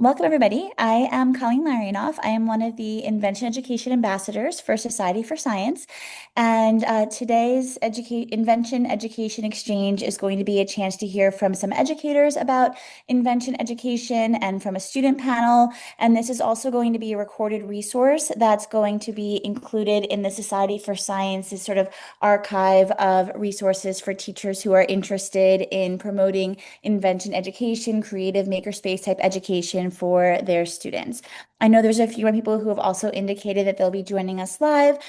Welcome, everybody. I am Colleen Larionoff. I am one of the Invention Education Ambassadors for Society for Science. And today's Invention Education Exchange is going to be a chance to hear from some educators about invention education and from a student panel. And this is also going to be a recorded resource that's going to be included in the Society for Science's sort of archive of resources for teachers who are interested in promoting invention education, creative makerspace type education for their students. I know there's a few more people who have also indicated that they'll be joining us live,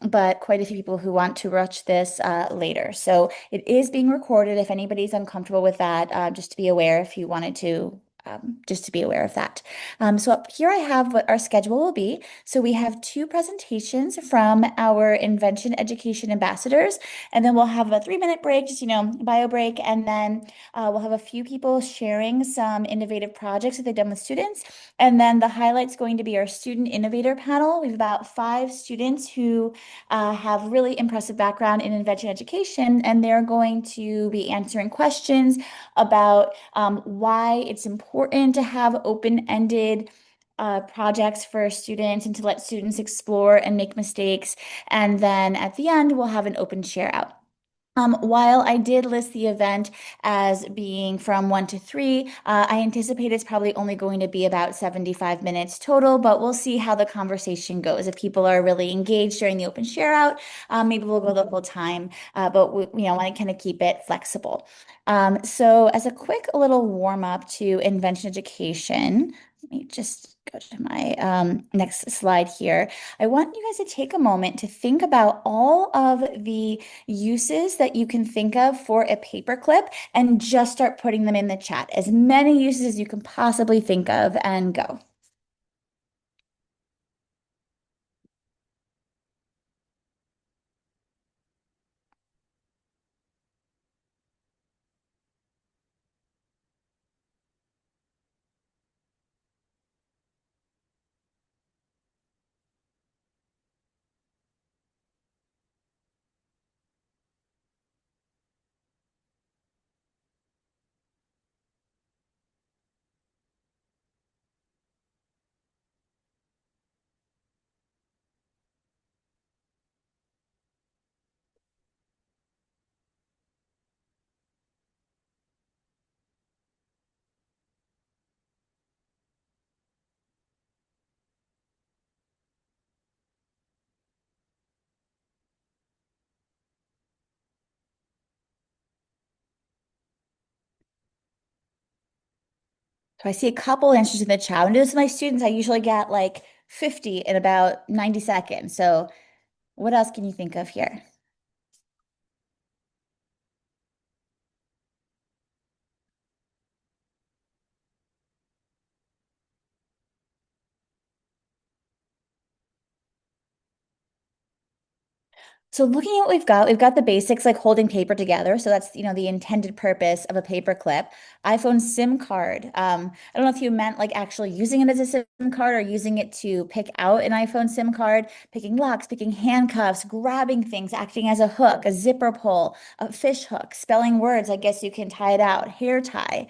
but quite a few people who want to watch this later. So it is being recorded if anybody's uncomfortable with that, just to be aware if you wanted to. Just to be aware of that. So up here I have what our schedule will be. So we have two presentations from our Invention Education Ambassadors, and then we'll have a 3-minute break, just, bio break, and then we'll have a few people sharing some innovative projects that they've done with students. And then the highlight's going to be our student innovator panel. We have about 5 students who have really impressive background in invention education, and they're going to be answering questions about why it's important to have open-ended projects for students and to let students explore and make mistakes. And then at the end, we'll have an open share out. While I did list the event as being from 1 to 3, I anticipate it's probably only going to be about 75 minutes total, but we'll see how the conversation goes. If people are really engaged during the open share out, maybe we'll go the whole time, but we want to kind of keep it flexible. So as a quick little warm up to invention education, let me just go to my next slide here. I want you guys to take a moment to think about all of the uses that you can think of for a paperclip and just start putting them in the chat. As many uses as you can possibly think of and go. So I see a couple answers in the chat. When I do this with my students, I usually get like 50 in about 90 seconds. So what else can you think of here? So looking at what we've got the basics like holding paper together. So that's, the intended purpose of a paper clip. iPhone SIM card. I don't know if you meant like actually using it as a SIM card or using it to pick out an iPhone SIM card, picking locks, picking handcuffs, grabbing things, acting as a hook, a zipper pull, a fish hook, spelling words. I guess you can tie it out, hair tie,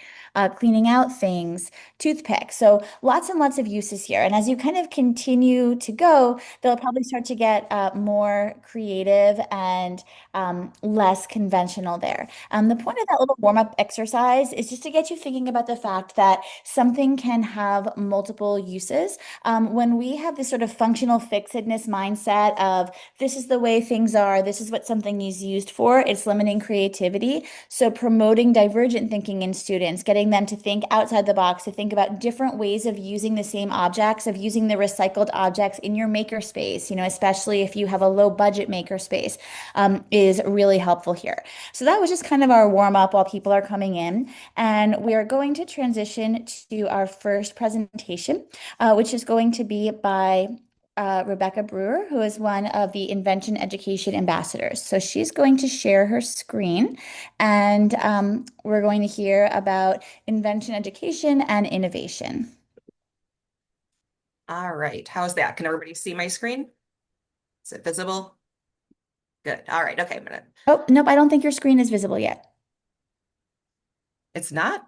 cleaning out things, toothpick. So lots and lots of uses here. And as you kind of continue to go, they'll probably start to get more creative and less conventional there. The point of that little warm-up exercise is just to get you thinking about the fact that something can have multiple uses. When we have this sort of functional fixedness mindset of this is the way things are, this is what something is used for, it's limiting creativity. So promoting divergent thinking in students, getting them to think outside the box, to think about different ways of using the same objects, of using the recycled objects in your makerspace, especially if you have a low budget makerspace, is really helpful here. So that was just kind of our warm up while people are coming in. And we are going to transition to our first presentation, which is going to be by Rebecca Brewer, who is one of the Invention Education Ambassadors. So she's going to share her screen, and we're going to hear about invention education and innovation. All right, how's that? Can everybody see my screen? Is it visible? Good. All right, okay, I'm gonna. Oh, nope, I don't think your screen is visible yet. It's not?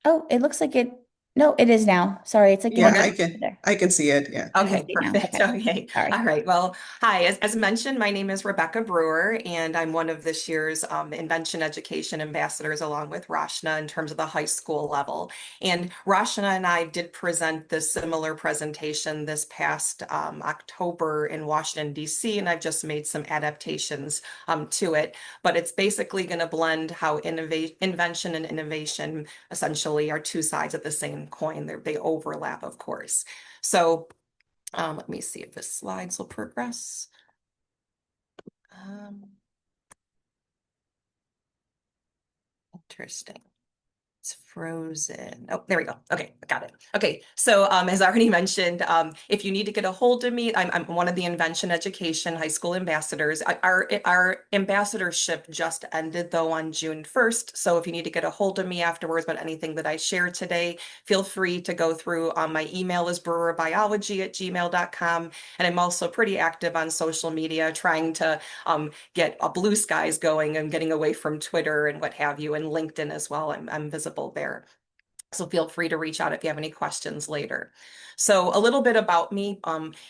Oh, it looks like it. No, it is now. Sorry, it's like We're Yeah, one I good? can there. I can see it. Yeah. I can Okay, see it now. perfect. Okay. Okay. Sorry. All right. Well, hi. As mentioned, my name is Rebecca Brewer, and I'm one of this year's Invention Education Ambassadors along with Rachna in terms of the high school level. And Rachna and I did present this similar presentation this past October in Washington, D.C., and I've just made some adaptations to it. But it's basically going to blend how invention and innovation essentially are two sides of the same coin. They overlap, of course. So let me see if the slides will progress. Um, Interesting. It's frozen. Oh, there we go. Okay, got it. Okay, so as I already mentioned, if you need to get a hold of me, I'm one of the Invention Education High School Ambassadors. Our ambassadorship just ended though on June 1st. So if you need to get a hold of me afterwards about anything that I shared today, feel free to go through. My email is brewerbiology@gmail.com. And I'm also pretty active on social media, trying to get blue skies going and getting away from Twitter and what have you, and LinkedIn as well. I'm visible there. So feel free to reach out if you have any questions later. So a little bit about me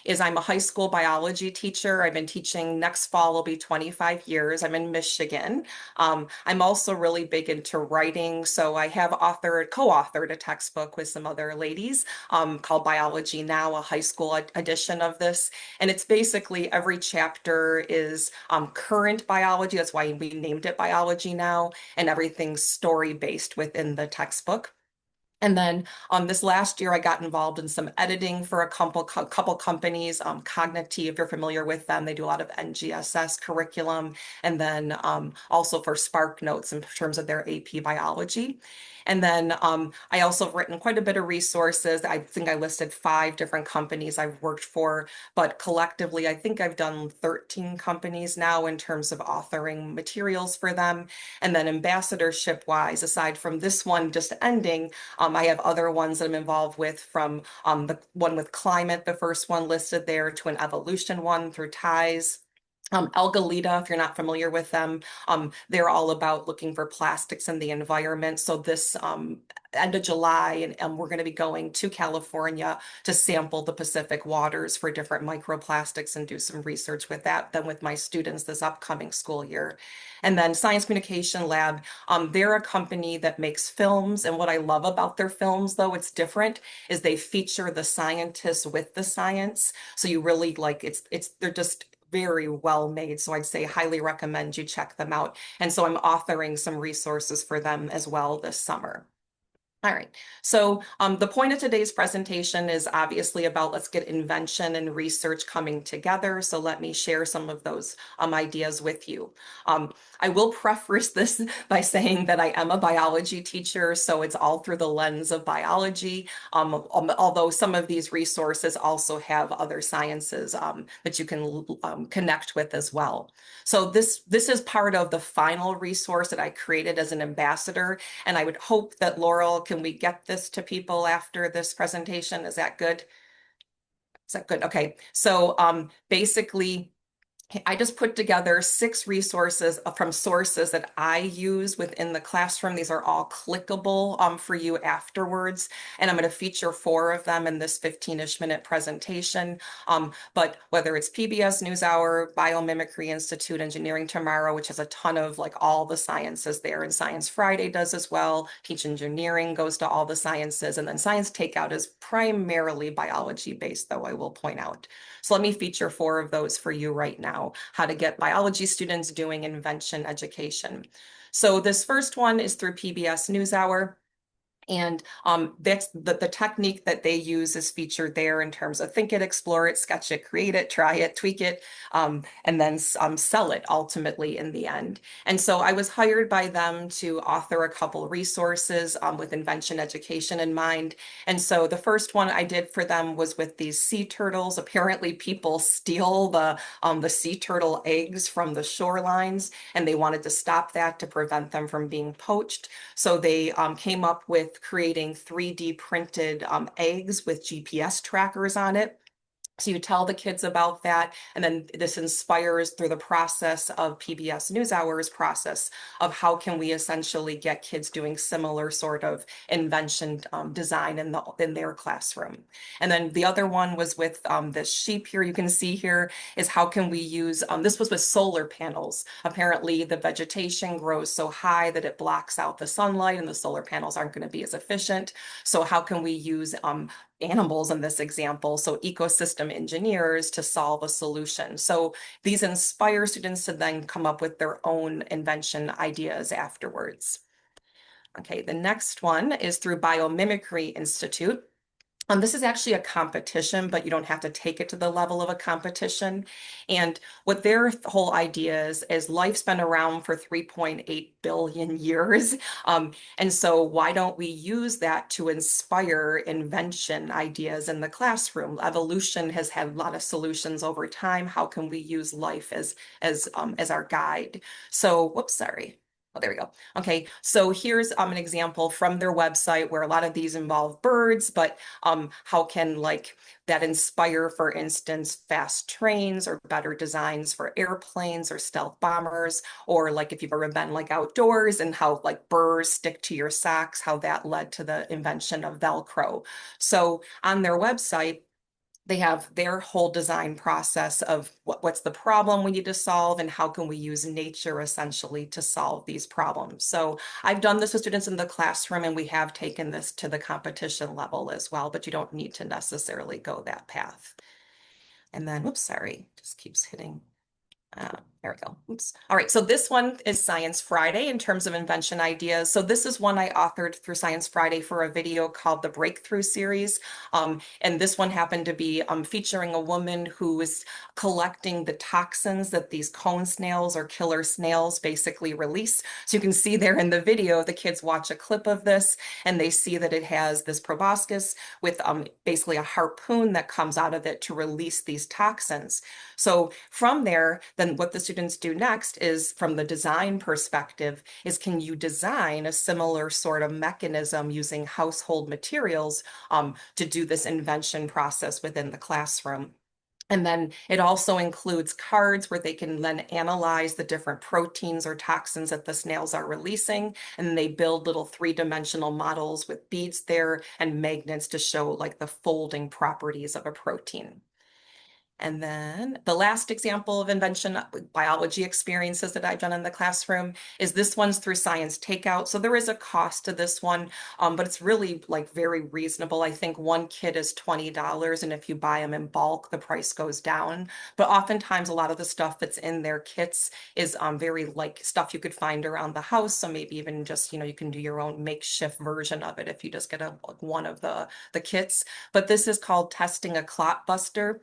is I'm a high school biology teacher. I've been teaching, next fall will be 25 years. I'm in Michigan. I'm also really big into writing. So I have co-authored a textbook with some other ladies called Biology Now, a high school edition of this. And it's basically every chapter is current biology. That's why we named it Biology Now, and everything's story-based within the textbook. And then this last year, I got involved in some editing for a couple companies. Cognitive, if you're familiar with them, they do a lot of NGSS curriculum, and then also for Spark Notes in terms of their AP biology. And then I also have written quite a bit of resources. I think I listed 5 different companies I've worked for, but collectively, I think I've done 13 companies now in terms of authoring materials for them. And then ambassadorship wise, aside from this one just ending, I have other ones that I'm involved with, from the one with climate, the first one listed there, to an evolution one through ties. Algalita, if you're not familiar with them, they're all about looking for plastics in the environment. So this end of July, and we're going to be going to California to sample the Pacific waters for different microplastics and do some research with that, then with my students this upcoming school year. And then Science Communication Lab, they're a company that makes films. And what I love about their films, though it's different, is they feature the scientists with the science. So you really like, they're just very well made. So I'd say highly recommend you check them out. And so I'm authoring some resources for them as well this summer. All right, so the point of today's presentation is obviously about let's get invention and research coming together. So let me share some of those ideas with you. I will preface this by saying that I am a biology teacher, so it's all through the lens of biology, although some of these resources also have other sciences that you can connect with as well. So this is part of the final resource that I created as an ambassador, and I would hope that Laurel, can we get this to people after this presentation? Is that good? Is that good? Okay. So basically, I just put together 6 resources from sources that I use within the classroom. These are all clickable for you afterwards. And I'm going to feature 4 of them in this 15-ish minute presentation. But whether it's PBS NewsHour, Biomimicry Institute, Engineering Tomorrow, which has a ton of like all the sciences there, and Science Friday does as well. Teach Engineering goes to all the sciences. And then Science Takeout is primarily biology based, though I will point out. So let me feature 4 of those for you right now, how to get biology students doing invention education. So this first one is through PBS NewsHour. And that's the technique that they use is featured there in terms of think it, explore it, sketch it, create it, try it, tweak it, and then sell it ultimately in the end. And so I was hired by them to author a couple resources with invention education in mind. And so the first one I did for them was with these sea turtles. Apparently people steal the sea turtle eggs from the shorelines, and they wanted to stop that to prevent them from being poached. So they came up with creating 3D printed eggs with GPS trackers on it. So you tell the kids about that, and then this inspires through the process of PBS NewsHour's process of how can we essentially get kids doing similar sort of invention design in their classroom. And then the other one was with this sheep here. You can see here is how can we use this was with solar panels. Apparently, the vegetation grows so high that it blocks out the sunlight, and the solar panels aren't going to be as efficient. So how can we use animals in this example, so ecosystem engineers to solve a solution. So these inspire students to then come up with their own invention ideas afterwards. Okay, the next one is through Biomimicry Institute. This is actually a competition, but you don't have to take it to the level of a competition. And what their whole idea is life's been around for 3.8 billion years. And so why don't we use that to inspire invention ideas in the classroom? Evolution has had a lot of solutions over time. How can we use life as our guide? So, whoops, sorry. Oh, there we go. Okay, so here's an example from their website where a lot of these involve birds, but how can like that inspire, for instance, fast trains or better designs for airplanes or stealth bombers, or like if you've ever been like outdoors and how like burrs stick to your socks, how that led to the invention of Velcro. So on their website, they have their whole design process of what's the problem we need to solve and how can we use nature essentially to solve these problems. So I've done this with students in the classroom, and we have taken this to the competition level as well, but you don't need to necessarily go that path. And then, oops, sorry, just keeps hitting. There we go. Oops. All right. So this one is Science Friday in terms of invention ideas. So this is one I authored through Science Friday for a video called the Breakthrough Series. And this one happened to be featuring a woman who was collecting the toxins that these cone snails or killer snails basically release. So you can see there in the video, the kids watch a clip of this and they see that it has this proboscis with basically a harpoon that comes out of it to release these toxins. So from there, then what the students do next is from the design perspective is can you design a similar sort of mechanism using household materials to do this invention process within the classroom. And then it also includes cards where they can then analyze the different proteins or toxins that the snails are releasing. And they build little three-dimensional models with beads there and magnets to show like the folding properties of a protein. And then the last example of invention biology experiences that I've done in the classroom is this one's through Science Takeout. So there is a cost to this one, but it's really like very reasonable. I think one kit is $20, and if you buy them in bulk, the price goes down. But oftentimes a lot of the stuff that's in their kits is very like stuff you could find around the house. So maybe even just, you can do your own makeshift version of it if you just get one of the kits. But this is called Testing a Clot Buster.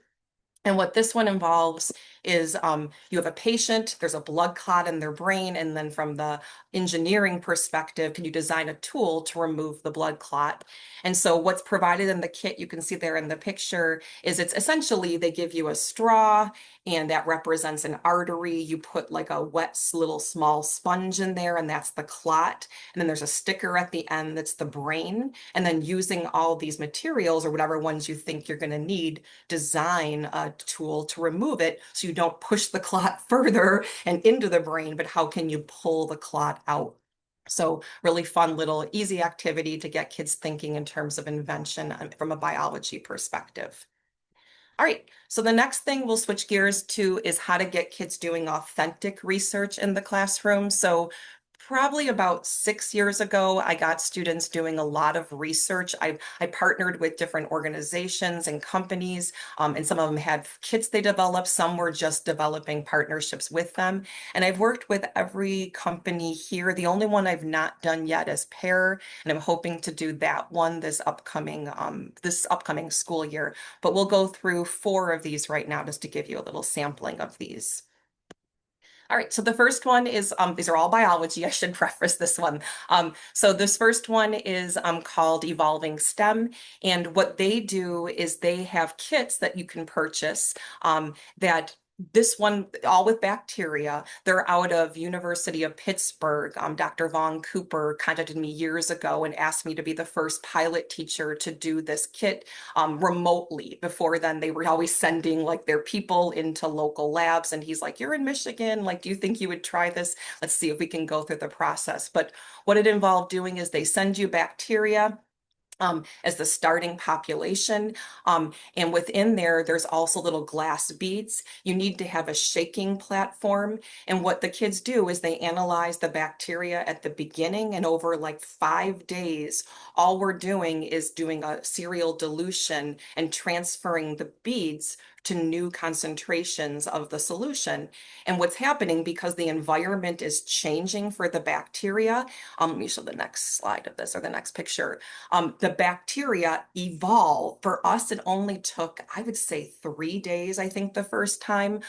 And what this one involves is you have a patient, there's a blood clot in their brain, and then from the engineering perspective, can you design a tool to remove the blood clot? And so what's provided in the kit, you can see there in the picture, is it's essentially they give you a straw and that represents an artery. You put like a wet little small sponge in there, and that's the clot. And then there's a sticker at the end that's the brain. And then using all these materials or whatever ones you think you're going to need, design a tool to remove it so you don't push the clot further and into the brain, but how can you pull the clot out? So really fun little easy activity to get kids thinking in terms of invention from a biology perspective. All right, so the next thing we'll switch gears to is how to get kids doing authentic research in the classroom. So probably about 6 years ago, I got students doing a lot of research. I partnered with different organizations and companies, and some of them had kits they developed. Some were just developing partnerships with them. And I've worked with every company here. The only one I've not done yet is Pair, and I'm hoping to do that one this upcoming school year. But we'll go through 4 of these right now just to give you a little sampling of these. All right, so the first one is, these are all biology, I should preface this one. So this first one is called Evolving STEM, and what they do is they have kits that you can purchase that This one, all with bacteria. They're out of University of Pittsburgh. Dr. Vaughn Cooper contacted me years ago and asked me to be the first pilot teacher to do this kit remotely. Before then, they were always sending like their people into local labs. And he's like, "You're in Michigan. Like, do you think you would try this? Let's see if we can go through the process." But what it involved doing is they send you bacteria as the starting population. And within there, there's also little glass beads. You need to have a shaking platform. And what the kids do is they analyze the bacteria at the beginning, and over like 5 days, all we're doing is doing a serial dilution and transferring the beads to new concentrations of the solution. And what's happening, because the environment is changing for the bacteria, let me show the next slide of this, or the next picture. The bacteria evolve. For us, it only took, I would say, 3 days, I think, the first time,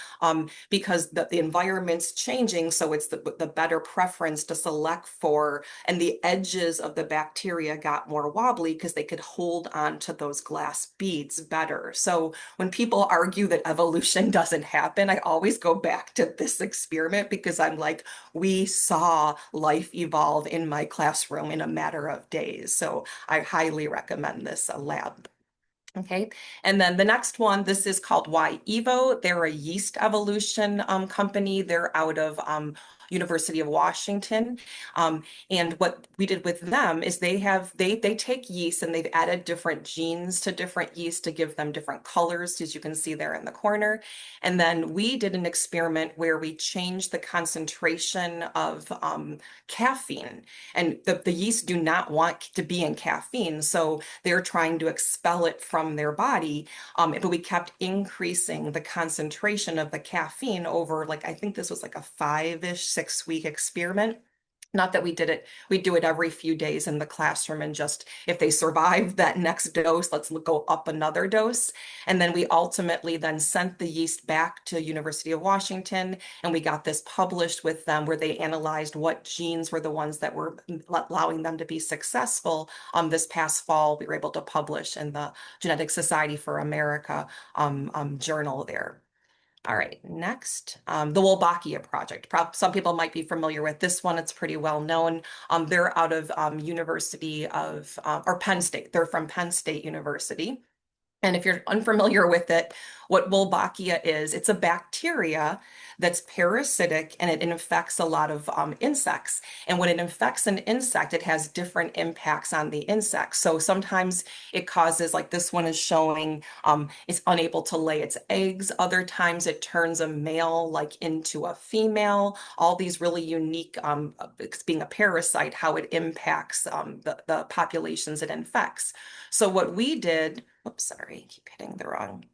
because the environment's changing. So it's the better preference to select for, and the edges of the bacteria got more wobbly because they could hold on to those glass beads better. So when people argue that evolution doesn't happen, I always go back to this experiment, because I'm like, we saw life evolve in my classroom in a matter of days. So I highly recommend this lab. Okay, and then the next one, this is called YEVO. They're a yeast evolution company. They're out of University of Washington. And what we did with them is they take yeast and they've added different genes to different yeast to give them different colors, as you can see there in the corner. And then we did an experiment where we changed the concentration of caffeine. And the yeast do not want to be in caffeine, so they're trying to expel it from their body. But we kept increasing the concentration of the caffeine over, like, I think this was like a 5-ish, 6-week experiment. Not that we do it every few days in the classroom, and just if they survive that next dose, let's go up another dose. And then we ultimately then sent the yeast back to University of Washington, and we got this published with them, where they analyzed what genes were the ones that were allowing them to be successful. This past fall, we were able to publish in the Genetic Society for America journal there. All right, next, the Wolbachia project. Some people might be familiar with this one. It's pretty well known. They're out of University of, or Penn State. They're from Penn State University. And if you're unfamiliar with it, what Wolbachia is, it's a bacteria that's parasitic, and it infects a lot of insects. And when it infects an insect, it has different impacts on the insect. So sometimes it causes, like this one is showing, it's unable to lay its eggs. Other times it turns a male like into a female. All these really unique, being a parasite, how it impacts the populations it infects. So what we did, oops, sorry, I keep hitting the wrong.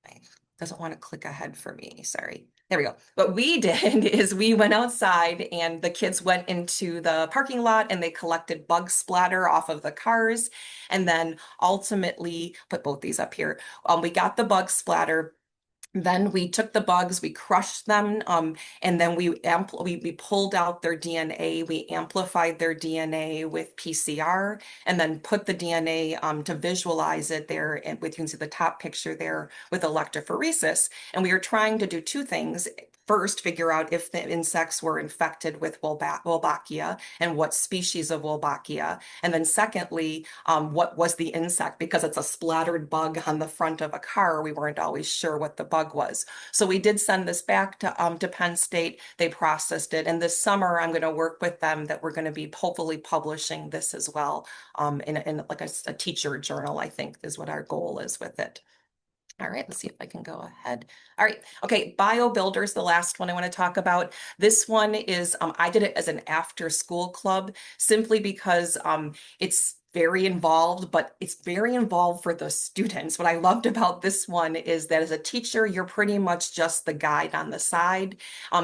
It doesn't want to click ahead for me. Sorry. There we go. What we did is we went outside, and the kids went into the parking lot and they collected bug splatter off of the cars. And then ultimately, put both these up here. We got the bug splatter. Then we took the bugs, we crushed them, and then we pulled out their DNA. We amplified their DNA with PCR, and then put the DNA to visualize it there. And you can see the top picture there with electrophoresis. And we were trying to do two things. First, figure out if the insects were infected with Wolbachia and what species of Wolbachia. And then secondly, what was the insect? Because it's a splattered bug on the front of a car, we weren't always sure what the bug was. So we did send this back to Penn State. They processed it. And this summer, I'm going to work with them that we're going to be hopefully publishing this as well in like a teacher journal, I think is what our goal is with it. All right, let's see if I can go ahead. All right, okay, Bio Builders, the last one I want to talk about. This one is, I did it as an after school club, simply because it's very involved, but it's very involved for the students. What I loved about this one is that as a teacher, you're pretty much just the guide on the side.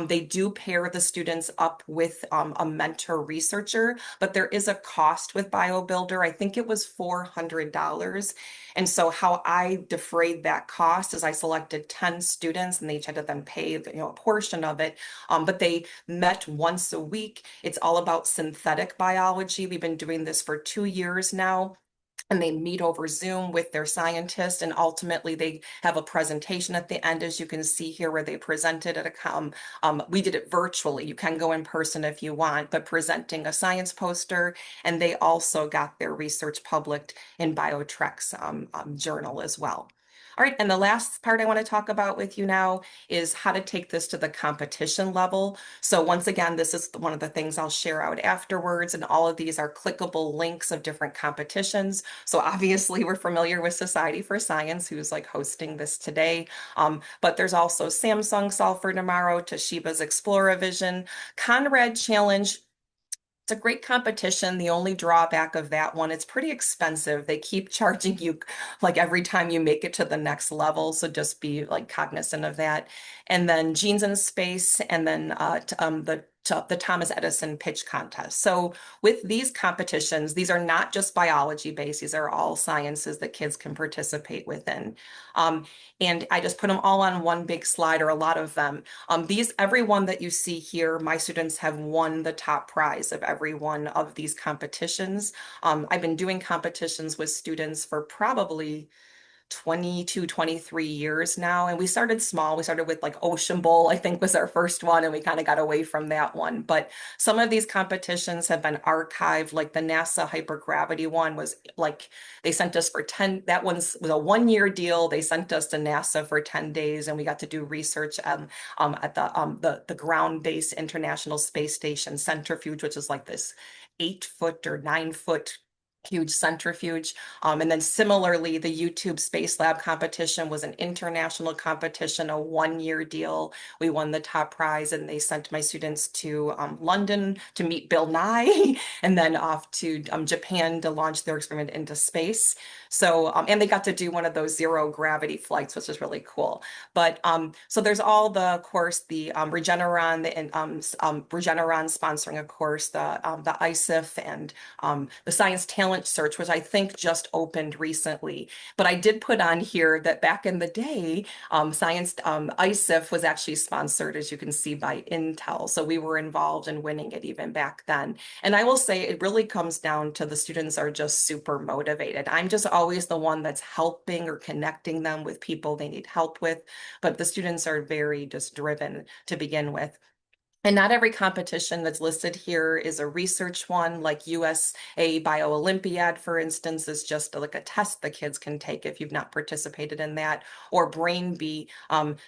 They do pair the students up with a mentor researcher, but there is a cost with BioBuilder. I think it was $400. And so how I defrayed that cost is I selected 10 students, and they each had to then pay a portion of it. But they met once a week. It's all about synthetic biology. We've been doing this for 2 years now. and they meet over Zoom with their scientists, and ultimately they have a presentation at the end, as you can see here, where they presented at we did it virtually. You can go in person if you want, but presenting a science poster, and they also got their research published in Biotrek's journal as well. All right, and the last part I want to talk about with you now is how to take this to the competition level. So once again, this is one of the things I'll share out afterwards, and all of these are clickable links of different competitions. So obviously we're familiar with Society for Science, who's like hosting this today. But there's also Samsung Solve for Tomorrow, Toshiba's Exploravision, Conrad Challenge. It's a great competition. The only drawback of that one, it's pretty expensive. They keep charging you like every time you make it to the next level. So just be like cognizant of that. And then Genes in Space, and then the Thomas Edison Pitch Contest. So with these competitions, these are not just biology based. These are all sciences that kids can participate within. Um, and I just put them all on one big slide, or a lot of them. Every one that you see here, my students have won the top prize of every one of these competitions. I've been doing competitions with students for probably 22, 23 years now. And we started small. We started with like Ocean Bowl, I think was our first one, and we kind of got away from that one. But some of these competitions have been archived, like the NASA hypergravity one was like, they sent us for 10, that was a 1 year deal. They sent us to NASA for 10 days, and we got to do research at the ground-based International Space Station centrifuge, which is like this 8 foot or 9 foot huge centrifuge. And then similarly, the YouTube Space Lab competition was an international competition, a 1 year deal. We won the top prize, and they sent my students to London to meet Bill Nye, and then off to Japan to launch their experiment into space. So, and they got to do one of those zero gravity flights, which is really cool. But so there's all the course, the Regeneron, Regeneron sponsoring, of course, the ISIF, and the Science Talent Search, which I think just opened recently. But I did put on here that back in the day, ISIF was actually sponsored, as you can see, by Intel. So we were involved in winning it even back then. And I will say it really comes down to the students are just super motivated. I'm just always the one that's helping or connecting them with people they need help with, but the students are very just driven to begin with. And not every competition that's listed here is a research one, like USA Bio Olympiad, for instance, is just like a test the kids can take if you've not participated in that. Or Brain Bee,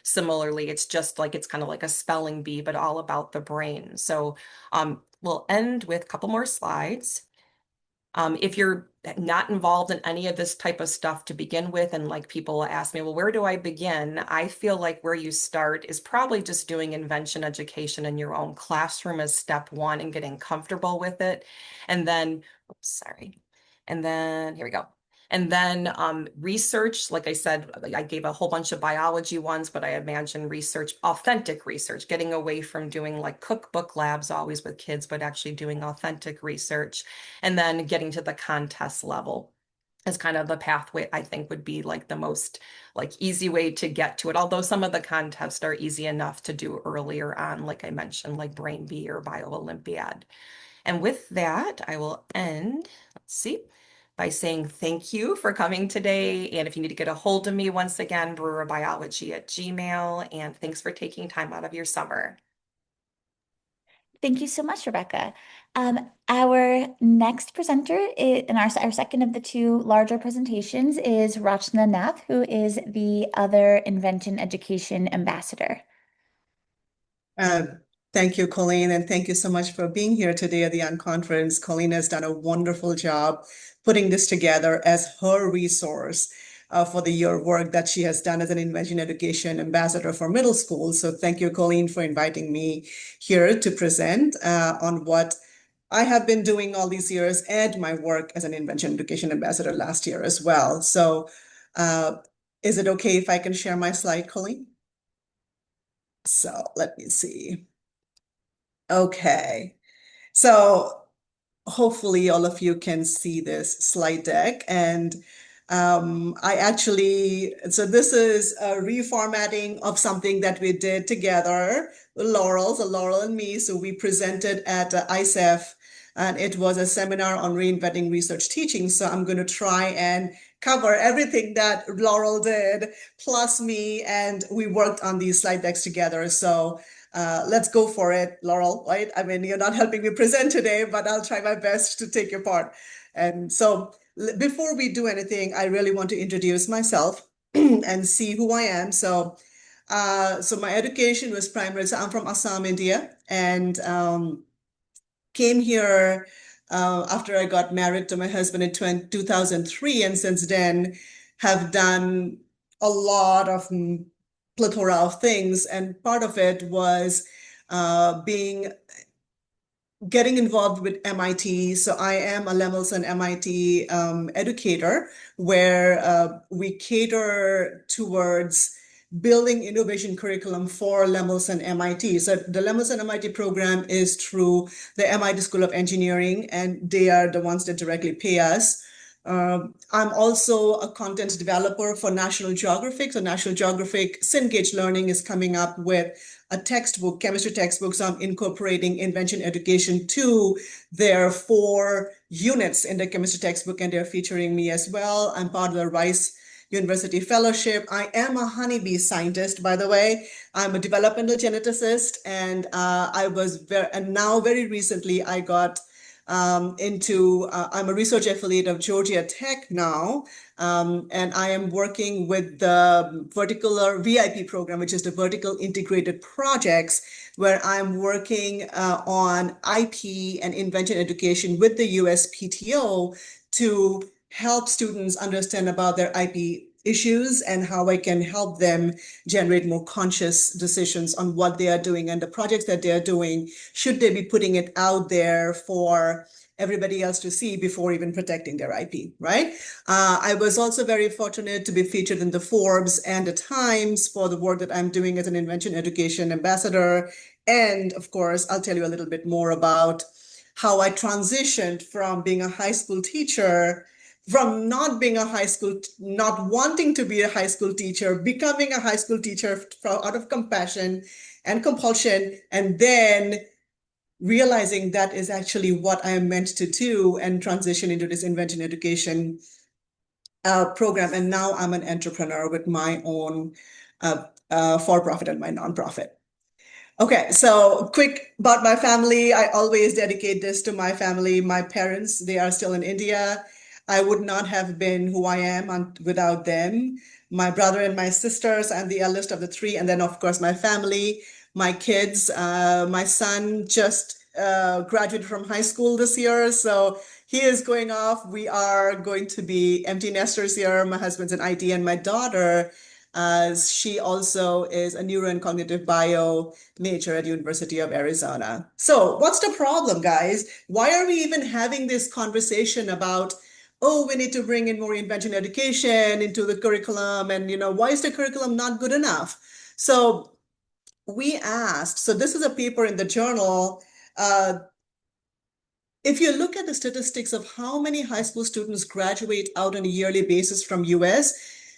similarly, it's just like, it's kind of like a spelling bee, but all about the brain. So we'll end with a couple more slides. If you're not involved in any of this type of stuff to begin with, and like people ask me, well, where do I begin? I feel like where you start is probably just doing invention education in your own classroom as step one and getting comfortable with it. And then, oops, sorry. And then here we go. And then research, like I said, I gave a whole bunch of biology ones, but I imagine research, authentic research, getting away from doing like cookbook labs always with kids, but actually doing authentic research, and then getting to the contest level is kind of the pathway I think would be like the most like easy way to get to it. Although some of the contests are easy enough to do earlier on, like I mentioned, like Brain Bee or Bio Olympiad. And with that, I will end, let's see, by saying thank you for coming today. And if you need to get a hold of me, once again, brewerbiology@gmail. And thanks for taking time out of your summer. Thank you so much, Rebecca. Our next presenter in our second of the two larger presentations is Rachna Nath, who is the other Invention Education Ambassador. Uh, Thank you, Colleen, and thank you so much for being here today at the Unconference. Colleen has done a wonderful job putting this together as her resource for the year work that she has done as an Invention Education Ambassador for middle school. So thank you, Colleen, for inviting me here to present on what I have been doing all these years and my work as an Invention Education Ambassador last year as well. So is it okay if I can share my slide, Colleen? So let me see. Okay, so hopefully all of you can see this slide deck. And so this is a reformatting of something that we did together, Laurel and me. So we presented at ISEF and it was a seminar on reinventing research teaching. So I'm going to try and cover everything that Laurel did, plus me, and we worked on these slide decks together. So let's go for it, Laurel, right? I mean, you're not helping me present today, but I'll try my best to take your part. And so before we do anything, I really want to introduce myself and see who I am. So my education was primary. So I'm from Assam, India, and came here after I got married to my husband in 2003, and since then have done a lot of plethora of things. And part of it was getting involved with MIT. So I am a Lemelson MIT educator, where we cater towards building innovation curriculum for Lemelson MIT. So the Lemelson MIT program is through the MIT School of Engineering, and they are the ones that directly pay us. I'm also a content developer for National Geographic. So National Geographic Syngage Learning is coming up with a textbook, chemistry textbook. So I'm incorporating Invention Education to their 4 units in the chemistry textbook, and they're featuring me as well. I'm part of the Rice University Fellowship. I am a honeybee scientist, by the way. I'm a developmental geneticist, and now very recently I got I'm a research affiliate of Georgia Tech now, and I am working with the Vertical VIP program, which is the Vertical Integrated Projects, where I'm working on IP and invention education with the USPTO to help students understand about their IP issues and how I can help them generate more conscious decisions on what they are doing and the projects that they are doing. Should they be putting it out there for everybody else to see before even protecting their IP, right? I was also very fortunate to be featured in the Forbes and the Times for the work that I'm doing as an Invention Education Ambassador. And of course, I'll tell you a little bit more about how I transitioned from being a high school teacher, from not wanting to be a high school teacher, becoming a high school teacher out of compassion and compulsion, and then realizing that is actually what I am meant to do, and transition into this Invention Education program. And now I'm an entrepreneur with my own for-profit and my nonprofit. Okay, so quick about my family. I always dedicate this to my family. My parents, they are still in India. I would not have been who I am without them. My brother and my sisters, I'm the eldest of the 3. And then, of course, my family, my kids. My son just graduated from high school this year, so he is going off. We are going to be empty nesters here. My husband's in IT, and my daughter, she also is a neuro and cognitive bio major at University of Arizona. So what's the problem, guys? Why are we even having this conversation about, oh, we need to bring in more invention education into the curriculum, and why is the curriculum not good enough? So we asked, so this is a paper in the journal. If you look at the statistics of how many high school students graduate out on a yearly basis from US,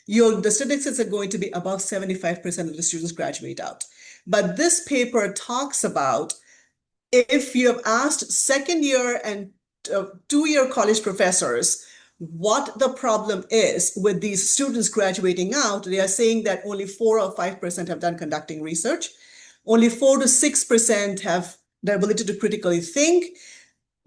the statistics are going to be above 75% of the students graduate out. But this paper talks about, if you have asked second year and 2-year college professors what the problem is with these students graduating out, they are saying that only 4 or 5% have done conducting research. Only 4 to 6% have the ability to critically think.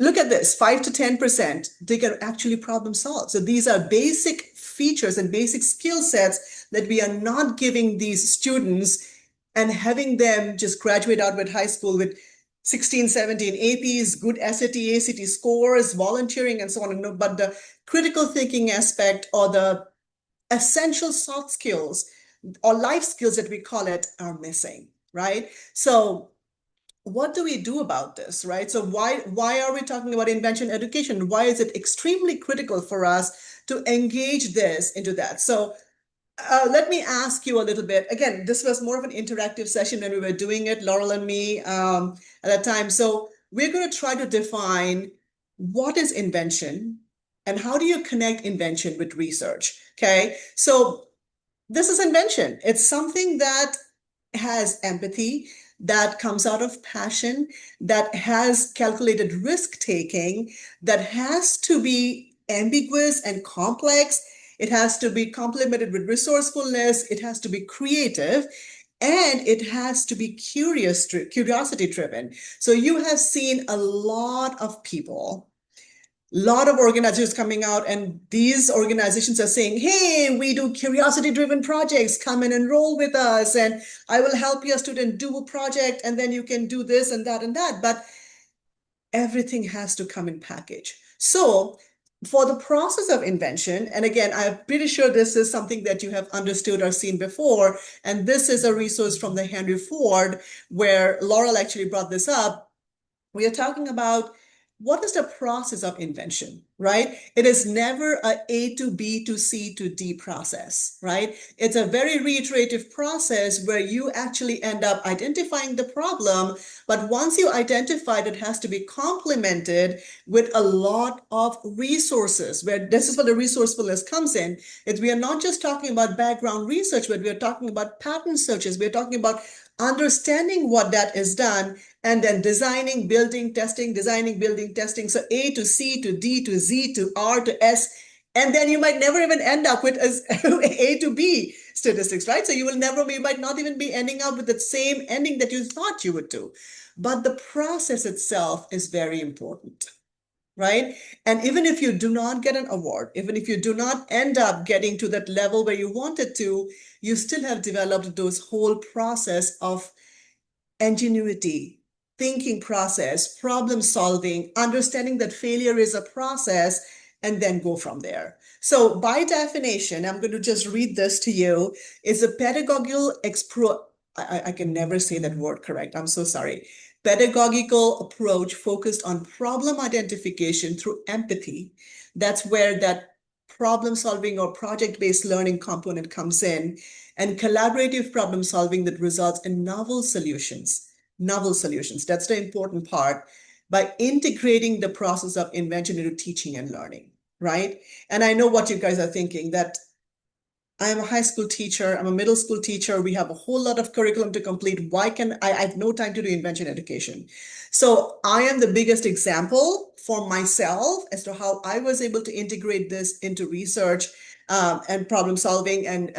Look at this, 5 to 10%, they can actually problem solve. So these are basic features and basic skill sets that we are not giving these students, and having them just graduate out with high school with 16, 17 APs, good SAT, ACT scores, volunteering, and so on. But the critical thinking aspect, or the essential soft skills or life skills that we call it, are missing, right? So what do we do about this, right? So why are we talking about invention education? Why is it extremely critical for us to engage this into that? So let me ask you a little bit. Again, this was more of an interactive session when we were doing it, Laurel and me, at that time. So we're going to try to define what is invention and how do you connect invention with research, okay? So this is invention. It's something that has empathy, that comes out of passion, that has calculated risk-taking, that has to be ambiguous and complex. It has to be complemented with resourcefulness. It has to be creative. And it has to be curiosity driven. So you have seen a lot of people, a lot of organizations coming out, and these organizations are saying, hey, we do curiosity driven projects, come and enroll with us, and I will help your student do a project, and then you can do this and that and that. But everything has to come in package. So for the process of invention, and again, I'm pretty sure this is something that you have understood or seen before, and this is a resource from the Henry Ford, where Laurel actually brought this up. We are talking about what is the process of invention, right? It is never A to B to C to D process, right? It's a very reiterative process where you actually end up identifying the problem, but once you identify it, it has to be complemented with a lot of resources, where this is where the resourcefulness comes in. We are not just talking about background research, but we are talking about pattern searches. We're talking about understanding what that is done, and then designing, building, testing, designing, building, testing. So A to C to D to Z to R to S. And then you might never even end up with A to B statistics, right? So you might not even be ending up with the same ending that you thought you would do. But the process itself is very important, right? And even if you do not get an award, even if you do not end up getting to that level where you wanted to, you still have developed those whole process of ingenuity, thinking process, problem solving, understanding that failure is a process, and then go from there. So by definition, I'm going to just read this to you. It's a pedagogical I can never say that word correct. I'm so sorry. Pedagogical approach focused on problem identification through empathy. That's where that problem solving or project-based learning component comes in, and collaborative problem solving that results in novel solutions. Novel solutions, that's the important part, by integrating the process of invention into teaching and learning, right? And I know what you guys are thinking, that I'm a high school teacher, I'm a middle school teacher, we have a whole lot of curriculum to complete. Why can I have no time to do invention education? So I am the biggest example for myself as to how I was able to integrate this into research and problem solving and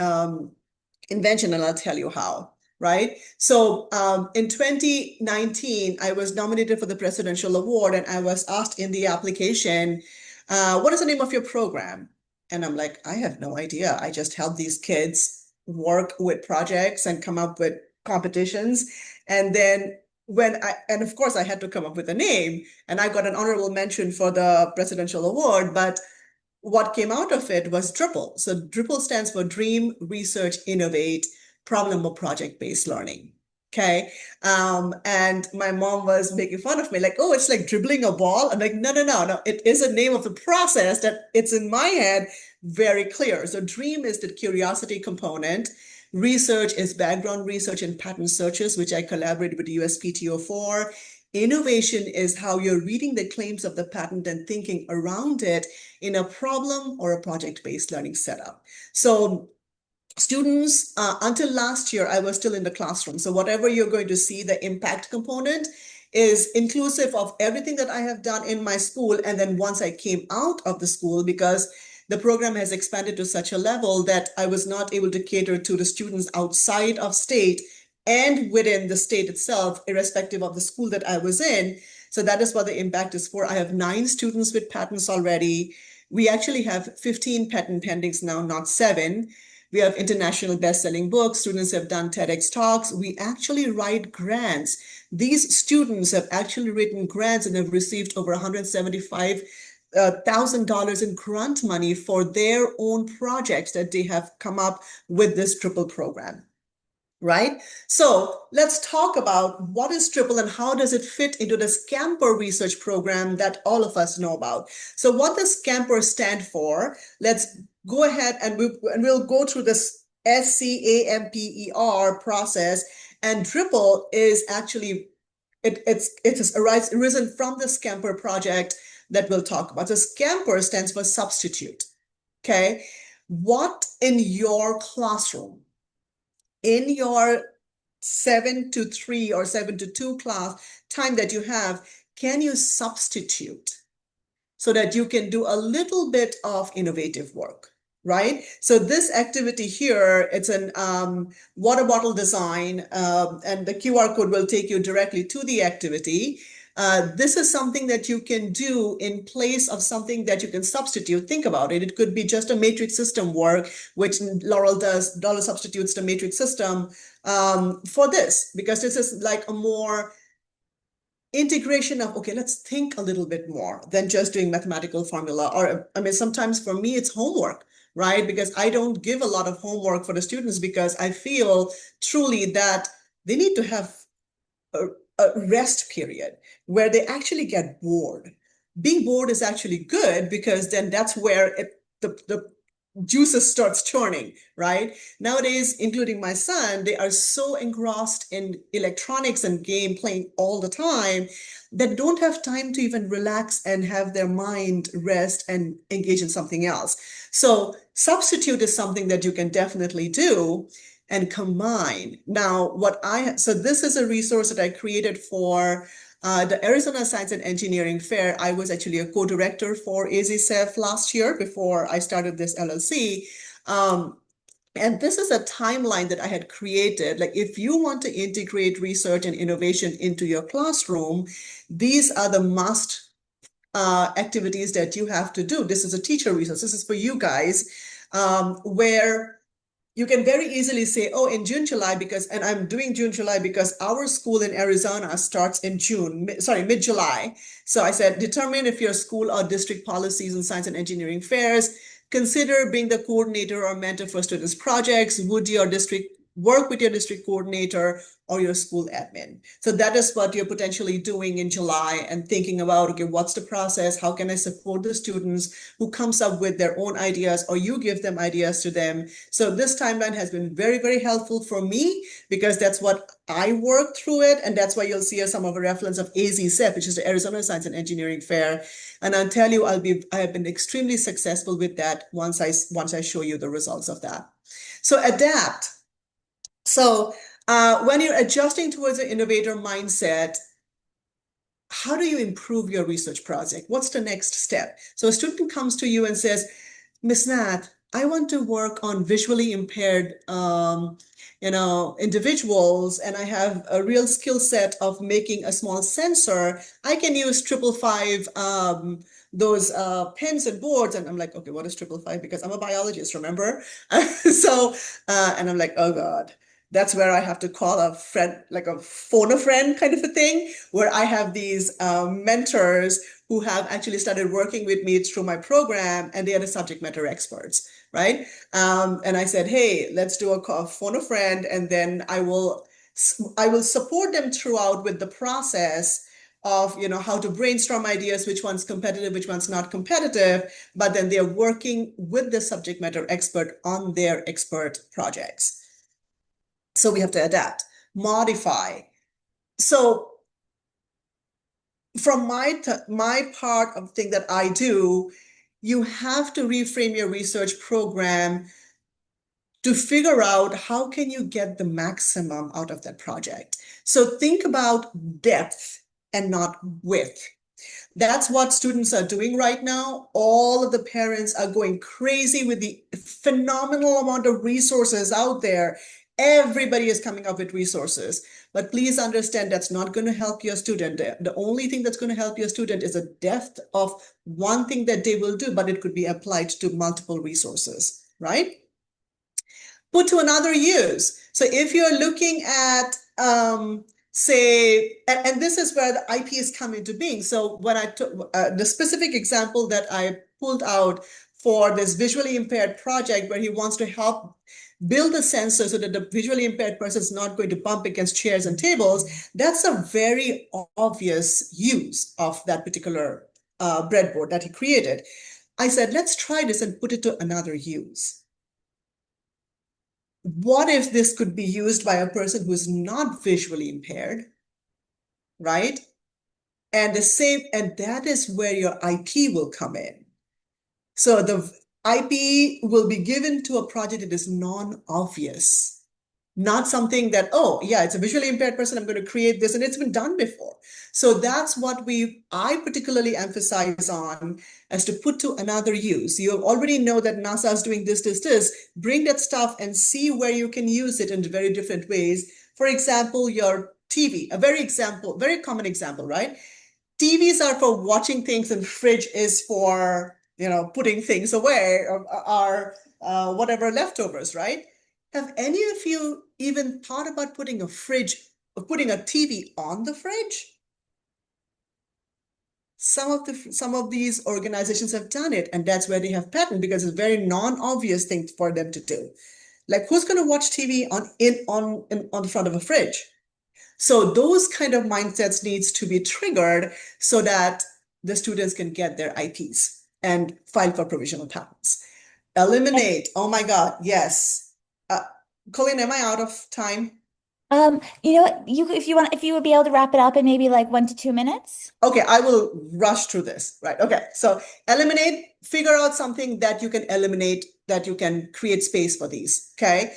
invention, and I'll tell you how, right? So in 2019, I was nominated for the Presidential Award, and I was asked in the application, what is the name of your program? And I'm like, I have no idea. I just help these kids work with projects and come up with competitions. And then and of course I had to come up with a name, and I got an honorable mention for the Presidential Award, but what came out of it was DRIPPLE. So DRIPPLE stands for Dream, Research, Innovate, Problem or Project-Based Learning. Okay. And my mom was making fun of me, like, oh, it's like dribbling a ball. I'm like, no. It is a name of the process that it's in my head very clear. So dream is the curiosity component. Research is background research and pattern searches, which I collaborated with USPTO for. Innovation is how you're reading the claims of the patent and thinking around it in a problem or a project-based learning setup. So students, until last year, I was still in the classroom. So whatever you're going to see, the impact component is inclusive of everything that I have done in my school. And then once I came out of the school, because the program has expanded to such a level that I was not able to cater to the students outside of state and within the state itself, irrespective of the school that I was in. So that is what the impact is for. I have 9 students with patents already. We actually have 15 patent pendings now, not 7. We have international best-selling books. Students have done TEDx talks. We actually write grants. These students have actually written grants and have received over $175,000 in grant money for their own projects that they have come up with this DRIPPLE program. Right? So let's talk about what is DRIPPLE and how does it fit into the SCAMPER research program that all of us know about. So what does SCAMPER stand for? Let's go ahead and we'll go through this SCAMPER process. And DRIPPLE is actually, it's arisen from the SCAMPER project that we'll talk about. So SCAMPER stands for substitute. Okay? What in your classroom, in your 7 to 3 or 7 to 2 class time that you have, can you substitute so that you can do a little bit of innovative work, right? So this activity here, it's an water bottle design, and the QR code will take you directly to the activity. This is something that you can do in place of something that you can substitute. Think about it. It could be just a matrix system work, which Laurel does. Laurel substitutes the matrix system for this, because this is like a more integration of, okay, let's think a little bit more than just doing mathematical formula. Or, I mean, sometimes for me, it's homework, right? Because I don't give a lot of homework for the students because I feel truly that they need to have a rest period where they actually get bored. Being bored is actually good because then that's where the juices starts churning, right? Nowadays, including my son, they are so engrossed in electronics and game playing all the time that don't have time to even relax and have their mind rest and engage in something else. So substitute is something that you can definitely do and combine. Now, so this is a resource that I created for the Arizona Science and Engineering Fair. I was actually a co-director for AZCEF last year before I started this LLC. And this is a timeline that I had created. Like, if you want to integrate research and innovation into your classroom, these are the must activities that you have to do. This is a teacher resource. This is for you guys, where you can very easily say, oh, in June, July, and I'm doing June, July because our school in Arizona starts in mid-July. So I said, determine if your school or district policies in science and engineering fairs. Consider being the coordinator or mentor for students' projects. Would your district work with your district coordinator or your school admin? So that is what you're potentially doing in July and thinking about, okay, what's the process? How can I support the students who comes up with their own ideas, or you give them ideas to them? So this timeline has been very, very helpful for me because that's what I worked through it. And that's why you'll see some of a reference of AZCEF, which is the Arizona Science and Engineering Fair. And I'll tell you, I have been extremely successful with that once I show you the results of that. So adapt. So when you're adjusting towards an innovator mindset, how do you improve your research project? What's the next step? So a student comes to you and says, Miss Nath, I want to work on visually impaired individuals, and I have a real skill set of making a small sensor. I can use 555 those pens and boards. And I'm like, okay, what is 555? Because I'm a biologist, remember? And I'm like, oh God. That's where I have to call a friend, like a phone a friend kind of a thing, where I have these mentors who have actually started working with me through my program, and they are the subject matter experts, right? And I said, hey, let's do a phone a friend, and then I will support them throughout with the process of how to brainstorm ideas, which one's competitive, which one's not competitive, but then they're working with the subject matter expert on their expert projects. So we have to adapt, modify. So from my part of the thing that I do, you have to reframe your research program to figure out how can you get the maximum out of that project. So think about depth and not width. That's what students are doing right now. All of the parents are going crazy with the phenomenal amount of resources out there. Everybody is coming up with resources, but please understand that's not going to help your student. The only thing that's going to help your student is a depth of one thing that they will do, but it could be applied to multiple resources, right? Put to another use. So if you're looking at, say, and this is where the IPs come into being. So when I took the specific example that I pulled out for this visually impaired project, where he wants to help build a sensor so that the visually impaired person is not going to bump against chairs and tables, that's a very obvious use of that particular breadboard that he created. I said, let's try this and put it to another use. What if this could be used by a person who is not visually impaired, right? And that is where your IP will come in. So the IP will be given to a project that is non-obvious, not something that, oh, yeah, it's a visually impaired person, I'm going to create this, and it's been done before. So that's what I particularly emphasize on, as to put to another use. You already know that NASA is doing this. Bring that stuff and see where you can use it in very different ways. For example, your TV, very common example, right? TVs are for watching things, and fridge is for, putting things away, or whatever leftovers, right? Have any of you even thought about putting putting a TV on the fridge? Some of these organizations have done it, and that's where they have patent, because it's a very non-obvious thing for them to do. Like, who's going to watch TV on the front of a fridge? So those kind of mindsets needs to be triggered so that the students can get their IPs and file for provisional patents. Eliminate. Oh my God, yes. Colleen, am I out of time? You know what, if you would be able to wrap it up in maybe like 1 to 2 minutes. Okay, I will rush through this, right? Okay, so eliminate, figure out something that you can eliminate, that you can create space for these, okay?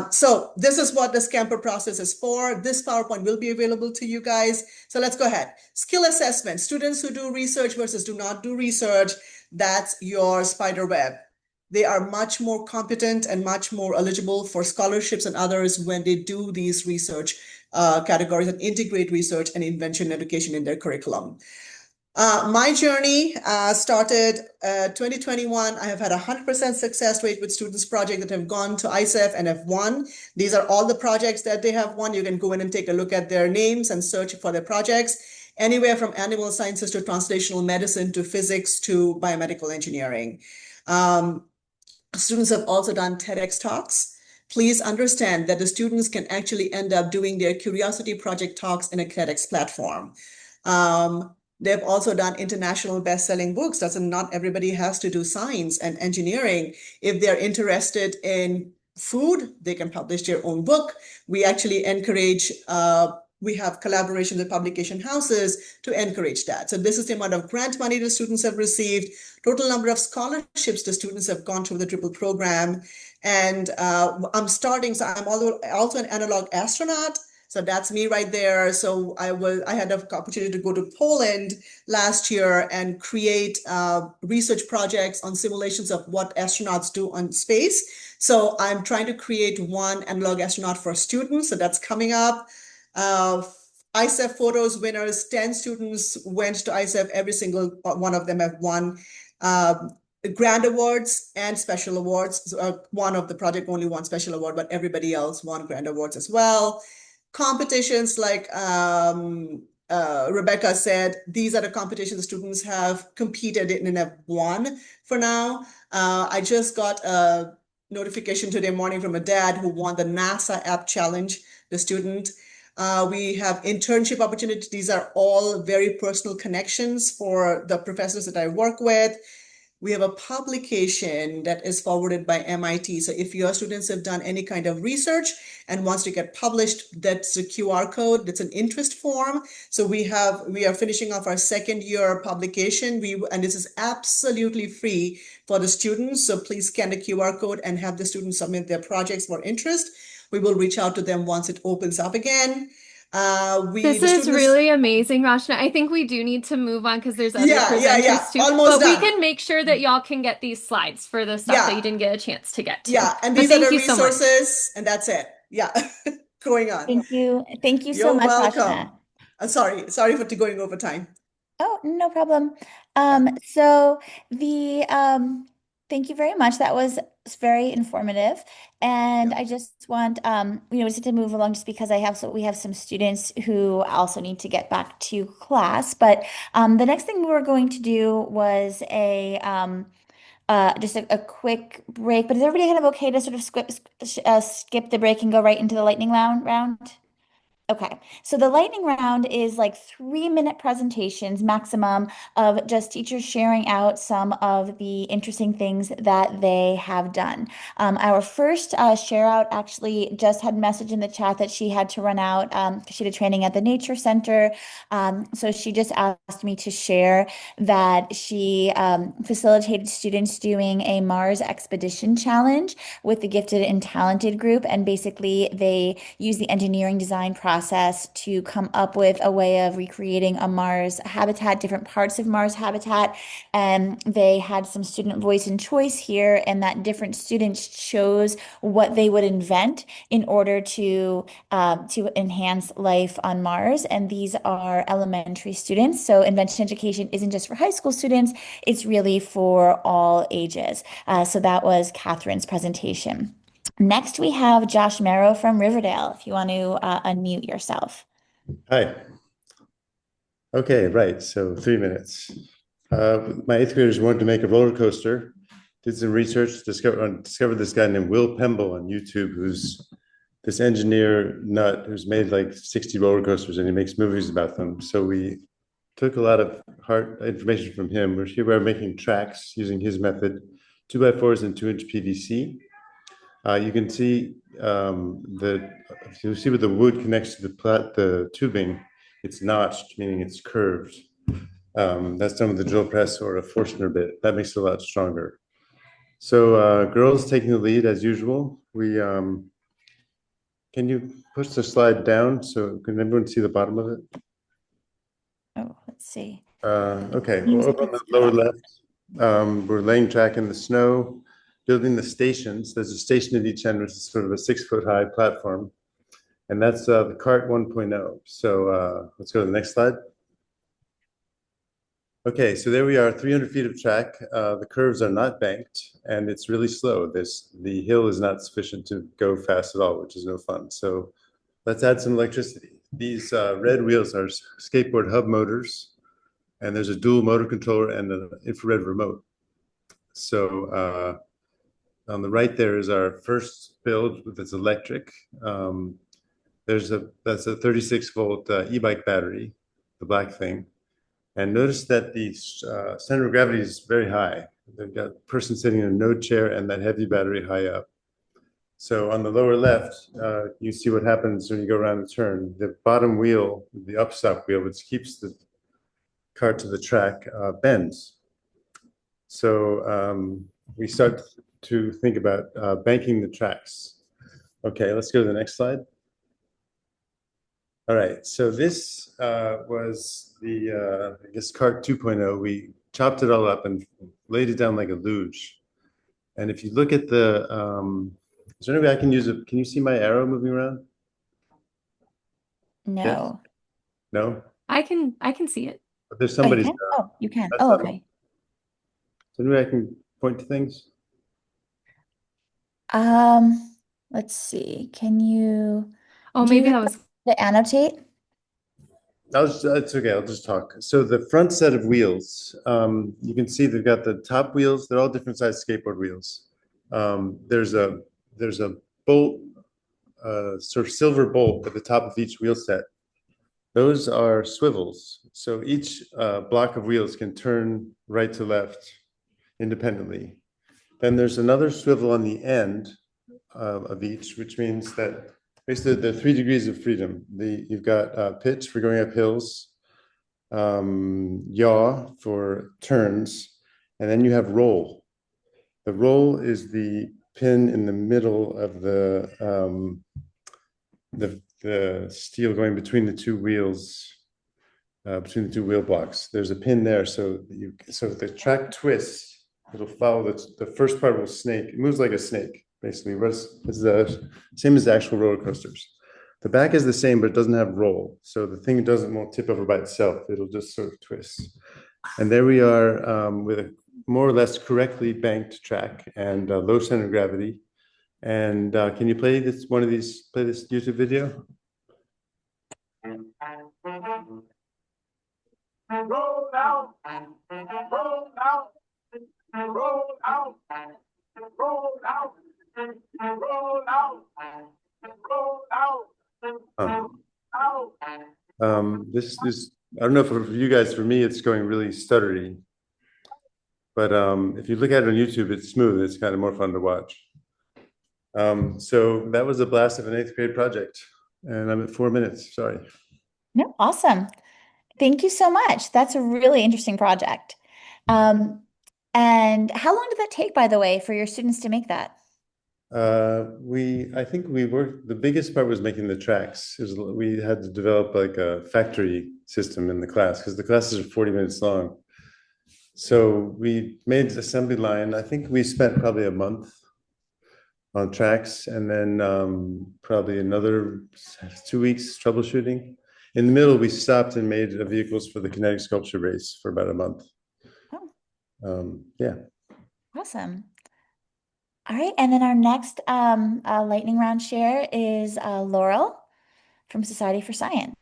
So this is what the Scamper process is for. This PowerPoint will be available to you guys. So let's go ahead. Skill assessment, students who do research versus do not do research, that's your spider web. They are much more competent and much more eligible for scholarships and others when they do these research categories and integrate research and invention education in their curriculum. My journey started 2021. I have had 100% success rate with students' projects that have gone to ISEF and have won. These are all the projects that they have won. You can go in and take a look at their names and search for their projects. Anywhere from animal sciences to translational medicine to physics to biomedical engineering. Students have also done TEDx talks. Please understand that the students can actually end up doing their curiosity project talks in a TEDx platform. They've also done international best-selling books. Doesn't not everybody has to do science and engineering. If they're interested in food, they can publish their own book. We actually encourage, we have collaboration with publication houses to encourage that. So this is the amount of grant money the students have received, total number of scholarships the students have gone through the triple program. And I'm also an analog astronaut. So that's me right there. So I had an opportunity to go to Poland last year and create research projects on simulations of what astronauts do on space. So I'm trying to create one analog astronaut for students. So that's coming up. ISEF photos winners, 10 students went to ISEF. Every single one of them have won grand awards and special awards. So, one of the project only won special award, but everybody else won grand awards as well. Competitions like Rebecca said, these are the competitions the students have competed in and have won for now. I just got a notification today morning from a dad who won the NASA app challenge, the student. We have internship opportunities. These are all very personal connections for the professors that I work with. We have a publication that is forwarded by MIT. So if your students have done any kind of research and wants to get published, that's a QR code. That's an interest form. So we are finishing off our second year publication. And this is absolutely free for the students. So please scan the QR code and have the students submit their projects for interest. We will reach out to them once it opens up again. This is really amazing, Rachna. I think we do need to move on because there's other presenters too. Almost but we done. can make sure that y'all can get these slides for the stuff that you didn't get a chance to get to. Yeah, and these are the resources, and that's it. Yeah, going on. Thank you. Thank you so You're much, welcome. Rachna. Sorry for going over time. Oh, no problem. So thank you very much. That was very informative. And I just want, just to move along just because we have some students who also need to get back to class. But the next thing we were going to do was just a quick break. But is everybody kind of okay to sort of skip the break and go right into the lightning round? Okay, so the lightning round is like 3-minute presentations maximum of just teachers sharing out some of the interesting things that they have done. Our first share out actually just had a message in the chat that she had to run out. She did training at the Nature Center. So she just asked me to share that she facilitated students doing a Mars expedition challenge with the gifted and talented group. And basically they use the engineering design process to come up with a way of recreating a Mars habitat, different parts of Mars habitat. And they had some student voice and choice here, and that different students chose what they would invent in order to enhance life on Mars. And these are elementary students. So invention education isn't just for high school students, it's really for all ages. So that was Catherine's presentation. Next, we have Josh Merrow from Riverdale, if you want to unmute yourself. Hi. Okay, right. So 3 minutes. My eighth graders wanted to make a roller coaster. Did some research, discovered this guy named Will Pemble on YouTube, who's this engineer nut who's made like 60 roller coasters, and he makes movies about them. So we took a lot of hard information from him. We're making tracks using his method, 2x4s and 2-inch PVC. You can see if you see where the wood connects to the tubing, it's notched, meaning it's curved. That's done with a drill press or a Forstner bit. That makes it a lot stronger. So girls taking the lead as usual. Can you push the slide down so can everyone see the bottom of it? Oh, let's see. Okay, well, over on the lower left, we're laying track in the snow, building the stations. There's a station at each end, which is sort of a 6-foot-high platform. And that's the cart 1.0. So let's go to the next slide. Okay, so there we are, 300 feet of track. The curves are not banked, and it's really slow. The hill is not sufficient to go fast at all, which is no fun. So let's add some electricity. These red wheels are skateboard hub motors, and there's a dual motor controller and an infrared remote. So on the right there is our first build that's electric. That's a 36-volt e-bike battery, the black thing. And notice that the center of gravity is very high. They've got a person sitting in a node chair and that heavy battery high up. So on the lower left, you see what happens when you go around the turn. The bottom wheel, the upstop wheel, which keeps the cart to the track, bends. So we start to think about banking the tracks. Okay, let's go to the next slide. All right, so this was the, I guess, cart 2.0. We chopped it all up and laid it down like a luge. And if you look at the, is there any way I can use it? Can you see my arrow moving around? No. Yes? No? I can see it. But there's somebody's. Oh, you can. That's Oh, not- okay. Is there any way I can point to things? Let's see. Can you Oh, do you maybe that have was to annotate? It's okay, I'll just talk. So the front set of wheels, you can see they've got the top wheels, they're all different size skateboard wheels. There's a bolt, sort of silver bolt at the top of each wheel set. Those are swivels. So each block of wheels can turn right to left independently. Then there's another swivel on the end of each, which means that basically the 3 degrees of freedom. You've got pitch for going up hills, yaw for turns, and then you have roll. The roll is the pin in the middle of the steel going between the two wheels, between the two wheel blocks. There's a pin there, so if the track twists, it'll follow the first part will snake. It moves like a snake, basically. It's the same as the actual roller coasters. The back is the same, but it doesn't have roll. So the thing won't tip over by itself. It'll just sort of twist. And there we are with a more or less correctly banked track and low center of gravity. And can you play this YouTube video? Roll out, roll out, roll out, roll out, roll out, roll out, this is, I don't know for you guys, for me, it's going really stuttery. But if you look at it on YouTube, it's smooth. It's kind of more fun to watch. So that was a blast of an 8th grade project. And I'm at 4 minutes, sorry. No, awesome. Thank you so much. That's a really interesting project. And how long did that take, by the way, for your students to make that? I think we worked, the biggest part was making the tracks. We had to develop like a factory system in the class because the classes are 40 minutes long. So we made the assembly line. I think we spent probably a month on tracks and then probably another 2 weeks troubleshooting. In the middle, we stopped and made vehicles for the kinetic sculpture race for about a month. Oh, yeah. awesome. All right, and then our next lightning round share is Laurel from Society for Science.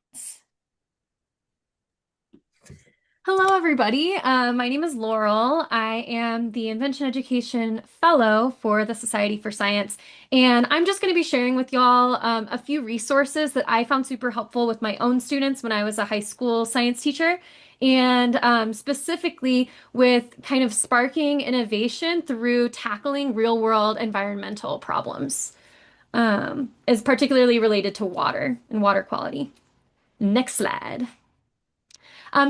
Hello, everybody. My name is Laurel. I am the Invention Education Fellow for the Society for Science, and I'm just going to be sharing with y'all a few resources that I found super helpful with my own students when I was a high school science teacher, and specifically with kind of sparking innovation through tackling real-world environmental problems, is particularly related to water and water quality. Next slide.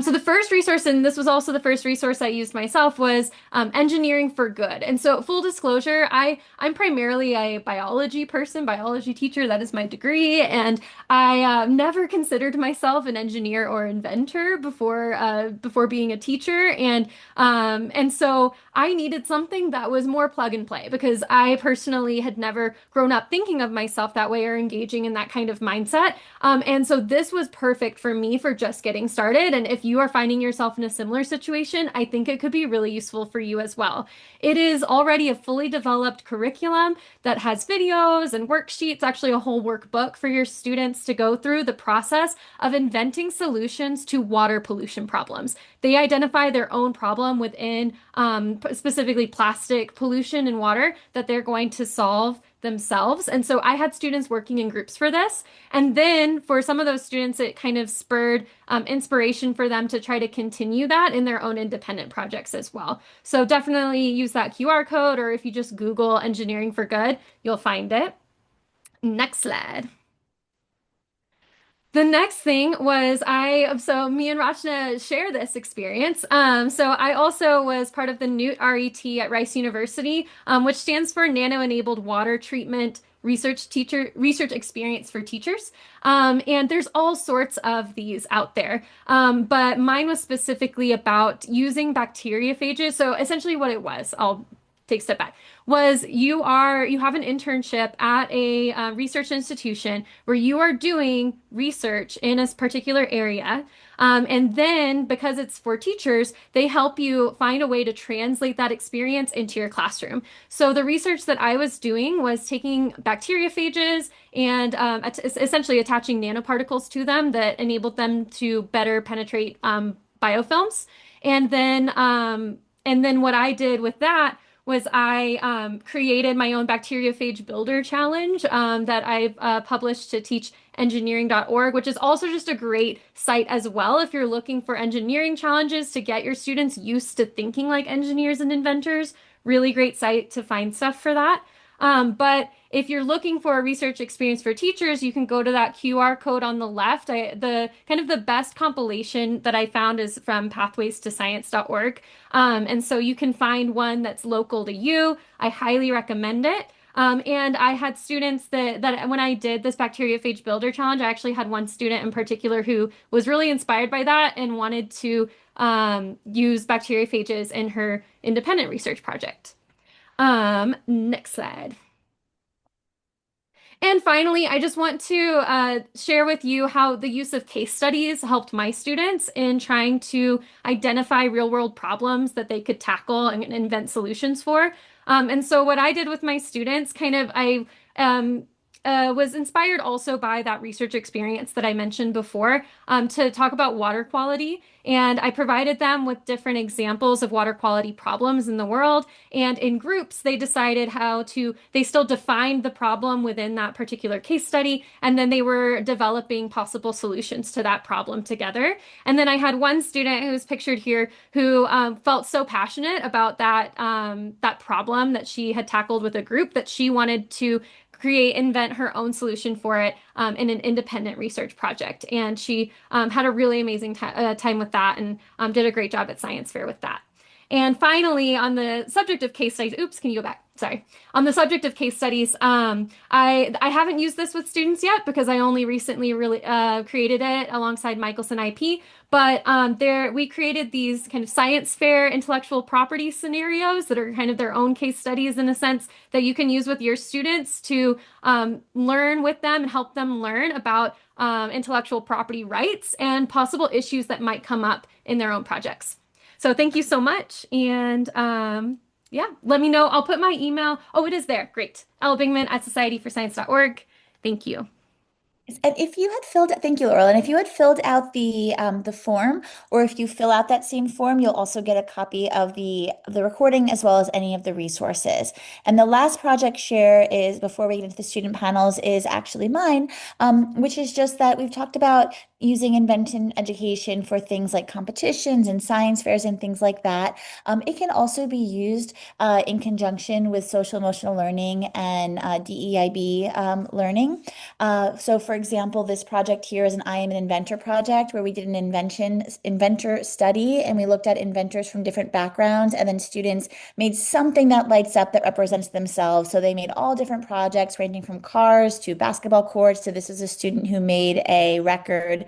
So the first resource, and this was also the first resource I used myself, was Engineering for Good. And so full disclosure, I'm primarily a biology person, biology teacher. That is my degree. And I never considered myself an engineer or inventor before being a teacher. And so I needed something that was more plug and play because I personally had never grown up thinking of myself that way or engaging in that kind of mindset. And so this was perfect for me for just getting started. And if you are finding yourself in a similar situation, I think it could be really useful for you as well. It is already a fully developed curriculum that has videos and worksheets, actually a whole workbook for your students to go through the process of inventing solutions to water pollution problems. They identify their own problem within specifically plastic pollution in water that they're going to solve themselves. And so I had students working in groups for this. And then for some of those students, it kind of spurred inspiration for them to try to continue that in their own independent projects as well. So definitely use that QR code, or if you just Google Engineering for Good, you'll find it. Next slide. The next thing was so me and Rachna share this experience. So I also was part of the NEWT RET at Rice University, which stands for Nano-Enabled Water Treatment Research Experience for Teachers. And there's all sorts of these out there. But mine was specifically about using bacteriophages. So essentially what it was, I'll take a step back, was you have an internship at a research institution where you are doing research in a particular area. And then because it's for teachers, they help you find a way to translate that experience into your classroom. So the research that I was doing was taking bacteriophages and essentially attaching nanoparticles to them that enabled them to better penetrate biofilms. And then what I did with that was I created my own bacteriophage builder challenge that I've published to teachengineering.org, which is also just a great site as well if you're looking for engineering challenges to get your students used to thinking like engineers and inventors. Really great site to find stuff for that. But if you're looking for a research experience for teachers, you can go to that QR code on the left. The kind of the best compilation that I found is from pathways-to-science.org. And so you can find one that's local to you. I highly recommend it. And I had students that when I did this bacteriophage builder challenge, I actually had one student in particular who was really inspired by that and wanted to use bacteriophages in her independent research project. Next slide. And finally, I just want to share with you how the use of case studies helped my students in trying to identify real-world problems that they could tackle and invent solutions for. And so what I did with my students, was inspired also by that research experience that I mentioned before, to talk about water quality. And I provided them with different examples of water quality problems in the world. And in groups, they still defined the problem within that particular case study. And then they were developing possible solutions to that problem together. And then I had one student who's pictured here who felt so passionate about that problem that she had tackled with a group that she wanted to invent her own solution for it in an independent research project. And she had a really amazing time with that and did a great job at science fair with that. And finally, on the subject of case studies, oops, can you go back? Sorry. On the subject of case studies, I haven't used this with students yet because I only recently really created it alongside Michelson IP. But we created these kind of science fair intellectual property scenarios that are kind of their own case studies in a sense that you can use with your students to learn with them and help them learn about intellectual property rights and possible issues that might come up in their own projects. So thank you so much. And yeah, let me know. I'll put my email. Oh, it is there. Great. lbingman@societyforscience.org. Thank you. And if you had filled, thank you, Laurel. And if you had filled out the form, or if you fill out that same form, you'll also get a copy of the recording as well as any of the resources. And the last project share is, before we get into the student panels, is actually mine, which is just that we've talked about using Invention Education for things like competitions and science fairs and things like that. It can also be used in conjunction with social emotional learning and DEIB learning. So for example, this project here is an I Am an Inventor project where we did an inventor study, and we looked at inventors from different backgrounds, and then students made something that lights up that represents themselves. So they made all different projects ranging from cars to basketball courts. So this is a student who made a record.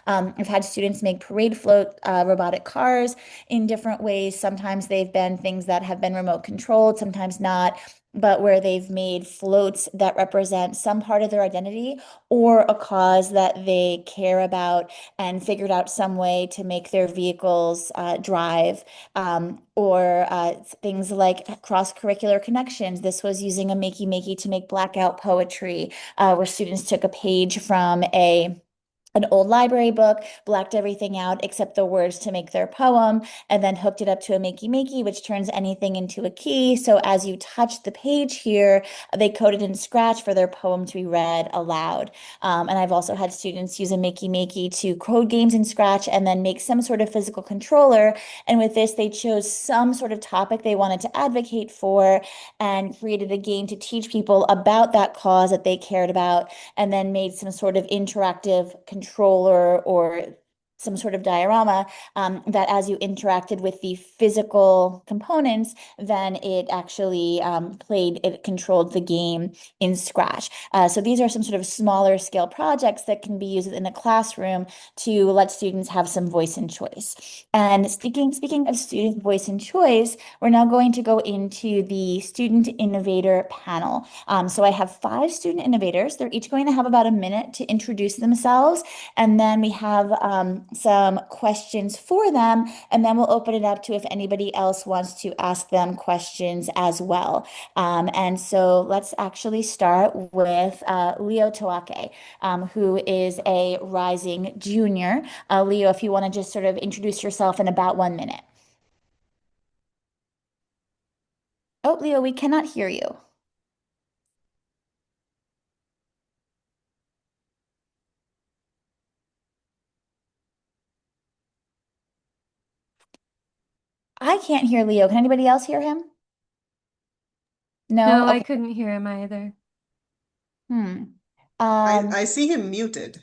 I've had students make parade float robotic cars in different ways. Sometimes they've been things that have been remote controlled, sometimes not, but where they've made floats that represent some part of their identity or a cause that they care about, and figured out some way to make their vehicles drive, or things like cross-curricular connections. This was using a Makey Makey to make blackout poetry, where students took a page from an old library book, blacked everything out except the words to make their poem, and then hooked it up to a Makey Makey, which turns anything into a key. So as you touch the page here, they coded in Scratch for their poem to be read aloud. And I've also had students use a Makey Makey to code games in Scratch and then make some sort of physical controller. And with this, they chose some sort of topic they wanted to advocate for and created a game to teach people about that cause that they cared about, and then made some sort of interactive controller or some sort of diorama that as you interacted with the physical components, then it actually it controlled the game in Scratch. So these are some sort of smaller scale projects that can be used in a classroom to let students have some voice and choice. And speaking of student voice and choice, we're now going to go into the student innovator panel. So I have 5 student innovators. They're each going to have about a minute to introduce themselves, and then we have some questions for them, and then we'll open it up to if anybody else wants to ask them questions as well. And so let's actually start with Leo Tawake, who is a rising junior. Leo, if you want to just sort of introduce yourself in about 1 minute. Oh, Leo, we cannot hear you. I can't hear Leo. Can anybody else hear him? No? No, I Okay. couldn't hear him either. I see him muted.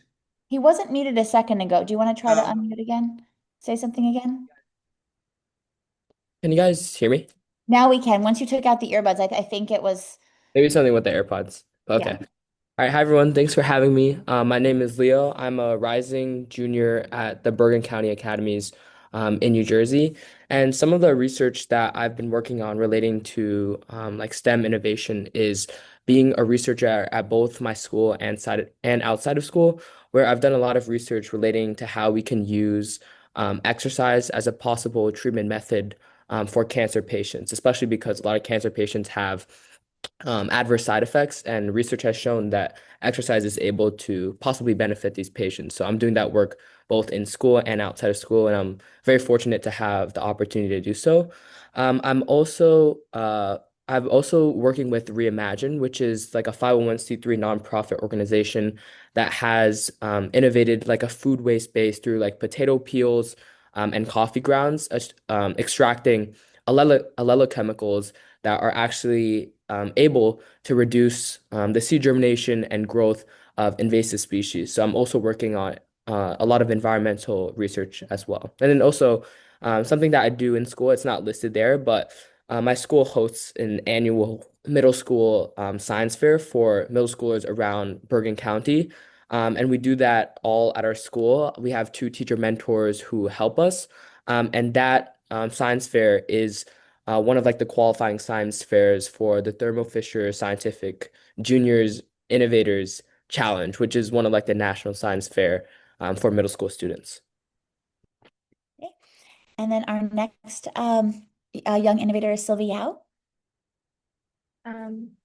He wasn't muted a second ago. Do you want to try to Oh, unmute again? Say something again? Can you guys hear me? Now we can. Once you took out the earbuds, I think it was, Maybe something with the AirPods. Okay. yeah. All right. Hi, everyone. Thanks for having me. My name is Leo. I'm a rising junior at the Bergen County Academies in New Jersey. And some of the research that I've been working on relating to like STEM innovation is being a researcher at both my school and outside of school, where I've done a lot of research relating to how we can use exercise as a possible treatment method for cancer patients, especially because a lot of cancer patients have adverse side effects, and research has shown that exercise is able to possibly benefit these patients. So I'm doing that work both in school and outside of school, and I'm very fortunate to have the opportunity to do so. I'm also working with Reimagine, which is like a 501(c)(3) nonprofit organization that has innovated like a food waste base through like potato peels and coffee grounds, extracting allelochemicals that are actually able to reduce the seed germination and growth of invasive species. So I'm also working on a lot of environmental research as well. And then also something that I do in school, it's not listed there, but my school hosts an annual middle school science fair for middle schoolers around Bergen County. And we do that all at our school. We have two teacher mentors who help us. And that science fair is one of like the qualifying science fairs for the Thermo Fisher Scientific Juniors Innovators Challenge, which is one of like the national science fair for middle school students. Okay. And then our next young innovator is Sylvia Yao.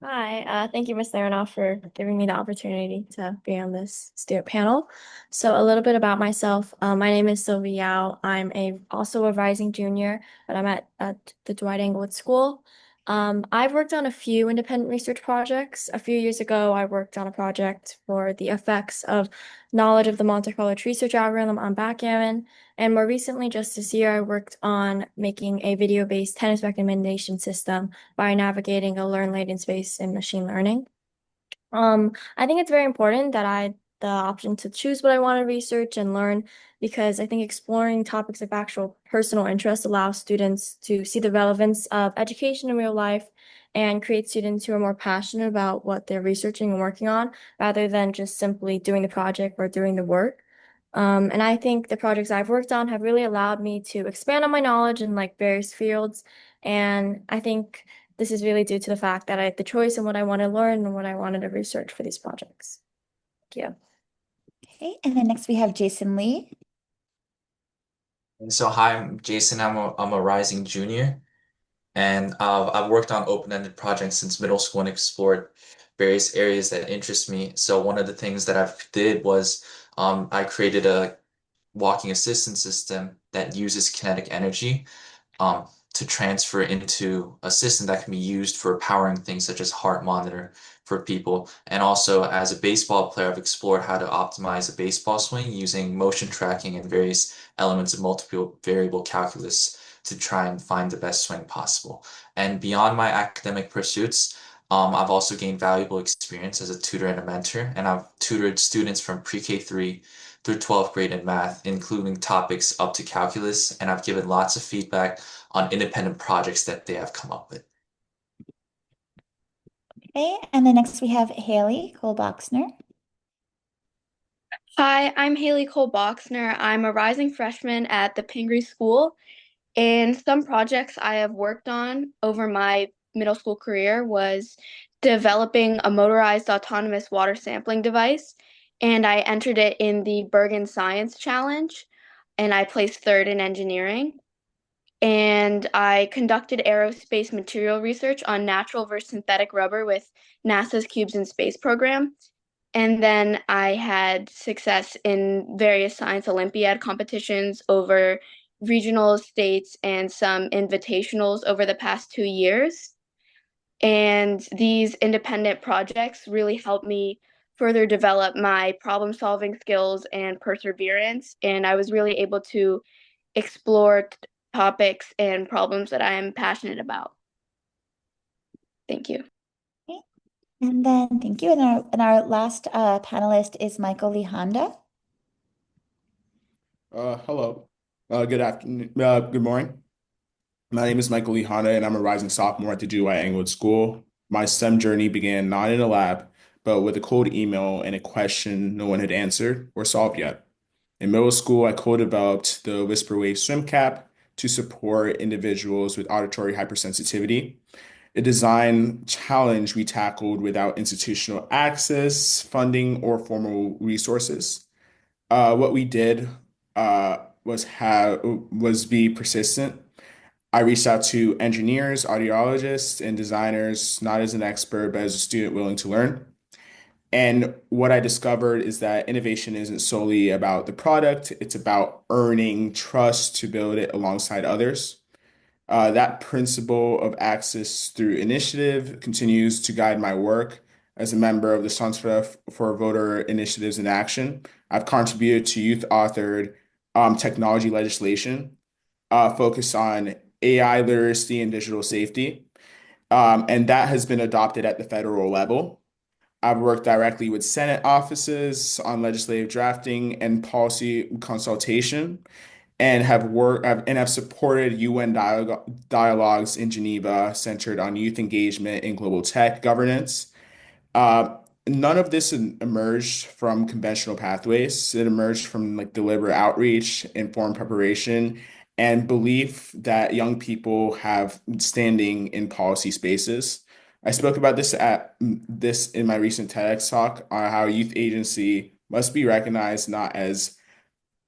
Hi, thank you, Ms. Larionoff, for giving me the opportunity to be on this student panel. So a little bit about myself. My name is Sylvia Yao. I'm also a rising junior, but I'm at the Dwight Englewood School. I've worked on a few independent research projects. A few years ago, I worked on a project for the effects of knowledge of the Monte Carlo tree search algorithm on backgammon. And more recently, just this year, I worked on making a video-based tennis recommendation system by navigating a learn latent space in machine learning. I think it's very important that I had the option to choose what I want to research and learn because I think exploring topics of actual personal interest allows students to see the relevance of education in real life and create students who are more passionate about what they're researching and working on rather than just simply doing the project or doing the work. And I think the projects I've worked on have really allowed me to expand on my knowledge in like various fields. And I think this is really due to the fact that I had the choice in what I want to learn and what I wanted to research for these projects. Thank you. Okay, and then next we have Jason Lee. And so, hi, I'm Jason. I'm a rising junior, and I've worked on open-ended projects since middle school and explored various areas that interest me. So one of the things that I did was I created a walking assistance system that uses kinetic energy to transfer into a system that can be used for powering things such as heart monitor for people. And also as a baseball player, I've explored how to optimize a baseball swing using motion tracking and various elements of multiple variable calculus to try and find the best swing possible. And beyond my academic pursuits, I've also gained valuable experience as a tutor and a mentor, and I've tutored students from pre-K 3 through 12th grade in math, including topics up to calculus, and I've given lots of feedback on independent projects that they have come up with. Okay, and then next we have Haley Cole-Boxner. Hi, I'm Haley Cole-Boxner. I'm a rising freshman at the Pingree School, and some projects I have worked on over my middle school career was developing a motorized autonomous water sampling device, and I entered it in the Bergen Science Challenge, and I placed third in engineering. And I conducted aerospace material research on natural versus synthetic rubber with NASA's Cubes in Space program. And then I had success in various science Olympiad competitions over regional states and some invitationals over the past 2 years. And these independent projects really helped me further develop my problem solving skills and perseverance. And I was really able to explore topics and problems that I am passionate about. Thank you. Okay, and then thank you. And our last panelist is Michael Lee Honda. Hello. Good afternoon. Good morning. My name is Michael Lee Hanna, and I'm a rising sophomore at the Dwight Englewood School. My STEM journey began not in a lab, but with a cold email and a question no one had answered or solved yet. In middle school, I co-developed the Whisper Wave swim cap to support individuals with auditory hypersensitivity, a design challenge we tackled without institutional access, funding, or formal resources. What we did was be persistent I reached out to engineers, audiologists, and designers, not as an expert, but as a student willing to learn. And what I discovered is that innovation isn't solely about the product, it's about earning trust to build it alongside others. That principle of access through initiative continues to guide my work as a member of the Sons for Voter Initiatives in Action. I've contributed to youth-authored technology legislation focused on AI literacy and digital safety, and that has been adopted at the federal level. I've worked directly with Senate offices on legislative drafting and policy consultation, and have supported UN dialogues in Geneva centered on youth engagement in global tech governance. Uh, None of this emerged from conventional pathways. It emerged from like deliberate outreach, informed preparation, and belief that young people have standing in policy spaces. I spoke about this in my recent TEDx talk on how youth agency must be recognized not as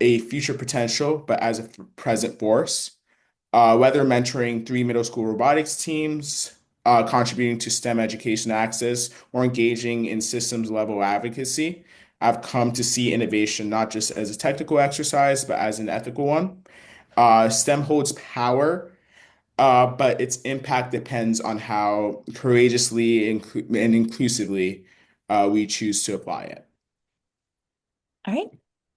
a future potential, but as a present force. Whether mentoring three middle school robotics teams, contributing to STEM education access, or engaging in systems level advocacy, I've come to see innovation not just as a technical exercise, but as an ethical one. STEM holds power, but its impact depends on how courageously and inclusively we choose to apply it. All right.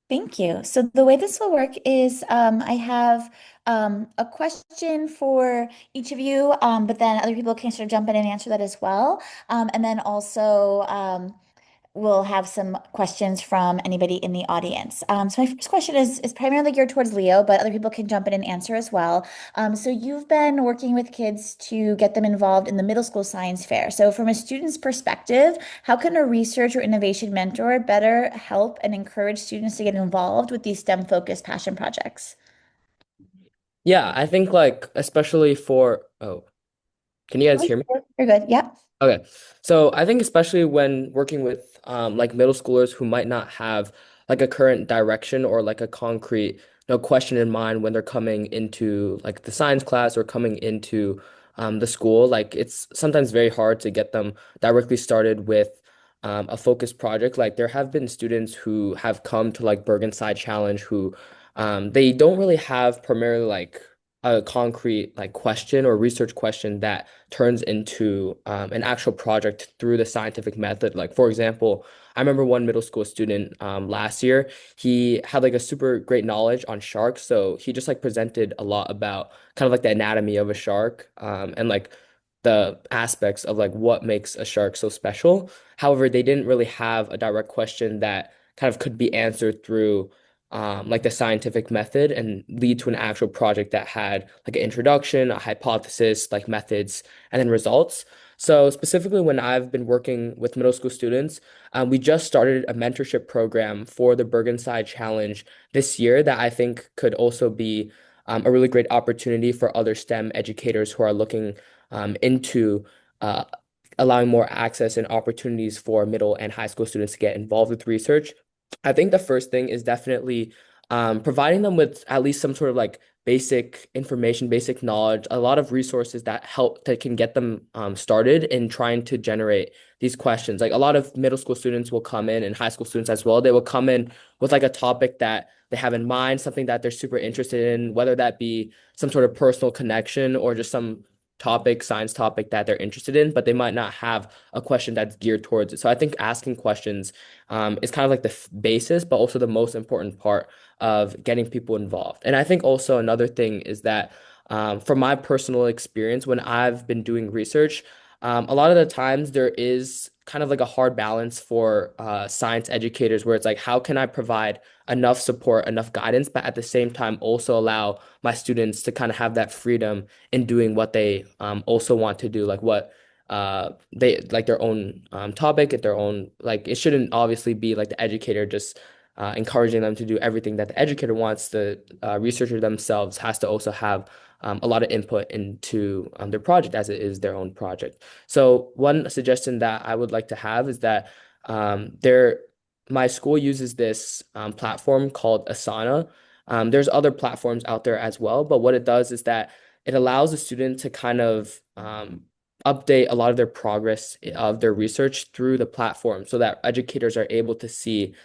Thank you. So the way this will work is I have a question for each of you, but then other people can sort of jump in and answer that as well. And then also we'll have some questions from anybody in the audience. So my first question is primarily geared towards Leo, but other people can jump in and answer as well. So you've been working with kids to get them involved in the middle school science fair. So from a student's perspective, how can a research or innovation mentor better help and encourage students to get involved with these STEM-focused passion projects? Yeah, I think like especially for can you guys hear me? You're good. Yeah. Okay. So I think especially when working with like middle schoolers who might not have like a current direction or like a concrete question in mind when they're coming into like the science class or coming into the school, like it's sometimes very hard to get them directly started with a focused project. Like there have been students who have come to like Bergenside Challenge who they don't really have primarily like a concrete like question or research question that turns into an actual project through the scientific method. Like for example, I remember one middle school student last year, he had like a super great knowledge on sharks. So he just like presented a lot about kind of like the anatomy of a shark and like the aspects of like what makes a shark so special. However, they didn't really have a direct question that kind of could be answered through like the scientific method and lead to an actual project that had like an introduction, a hypothesis, like methods, and then results. So specifically when I've been working with middle school students, we just started a mentorship program for the Bergenside Challenge this year that I think could also be a really great opportunity for other STEM educators who are looking into allowing more access and opportunities for middle and high school students to get involved with research. I think the first thing is definitely providing them with at least some sort of like basic information, basic knowledge, a lot of resources that can get them started in trying to generate these questions. Like a lot of middle school students will come in and high school students as well. They will come in with like a topic that they have in mind, something that they're super interested in, whether that be some sort of personal connection or just some science topic that they're interested in, but they might not have a question that's geared towards it. So I think asking questions is kind of like the basis, but also the most important part of getting people involved. And I think also another thing is that from my personal experience, when I've been doing research, a lot of the times there is kind of like a hard balance for science educators where it's like, how can I provide enough support, enough guidance, but at the same time also allow my students to kind of have that freedom in doing what they also want to do, like what they like their own topic at their own, like it shouldn't obviously be like the educator just encouraging them to do everything that the educator wants. The researcher themselves has to also have a lot of input into their project as it is their own project. So one suggestion that I would like to have is that my school uses this platform called Asana. There's other platforms out there as well, but what it does is that it allows the student to kind of update a lot of their progress of their research through the platform so that educators are able to see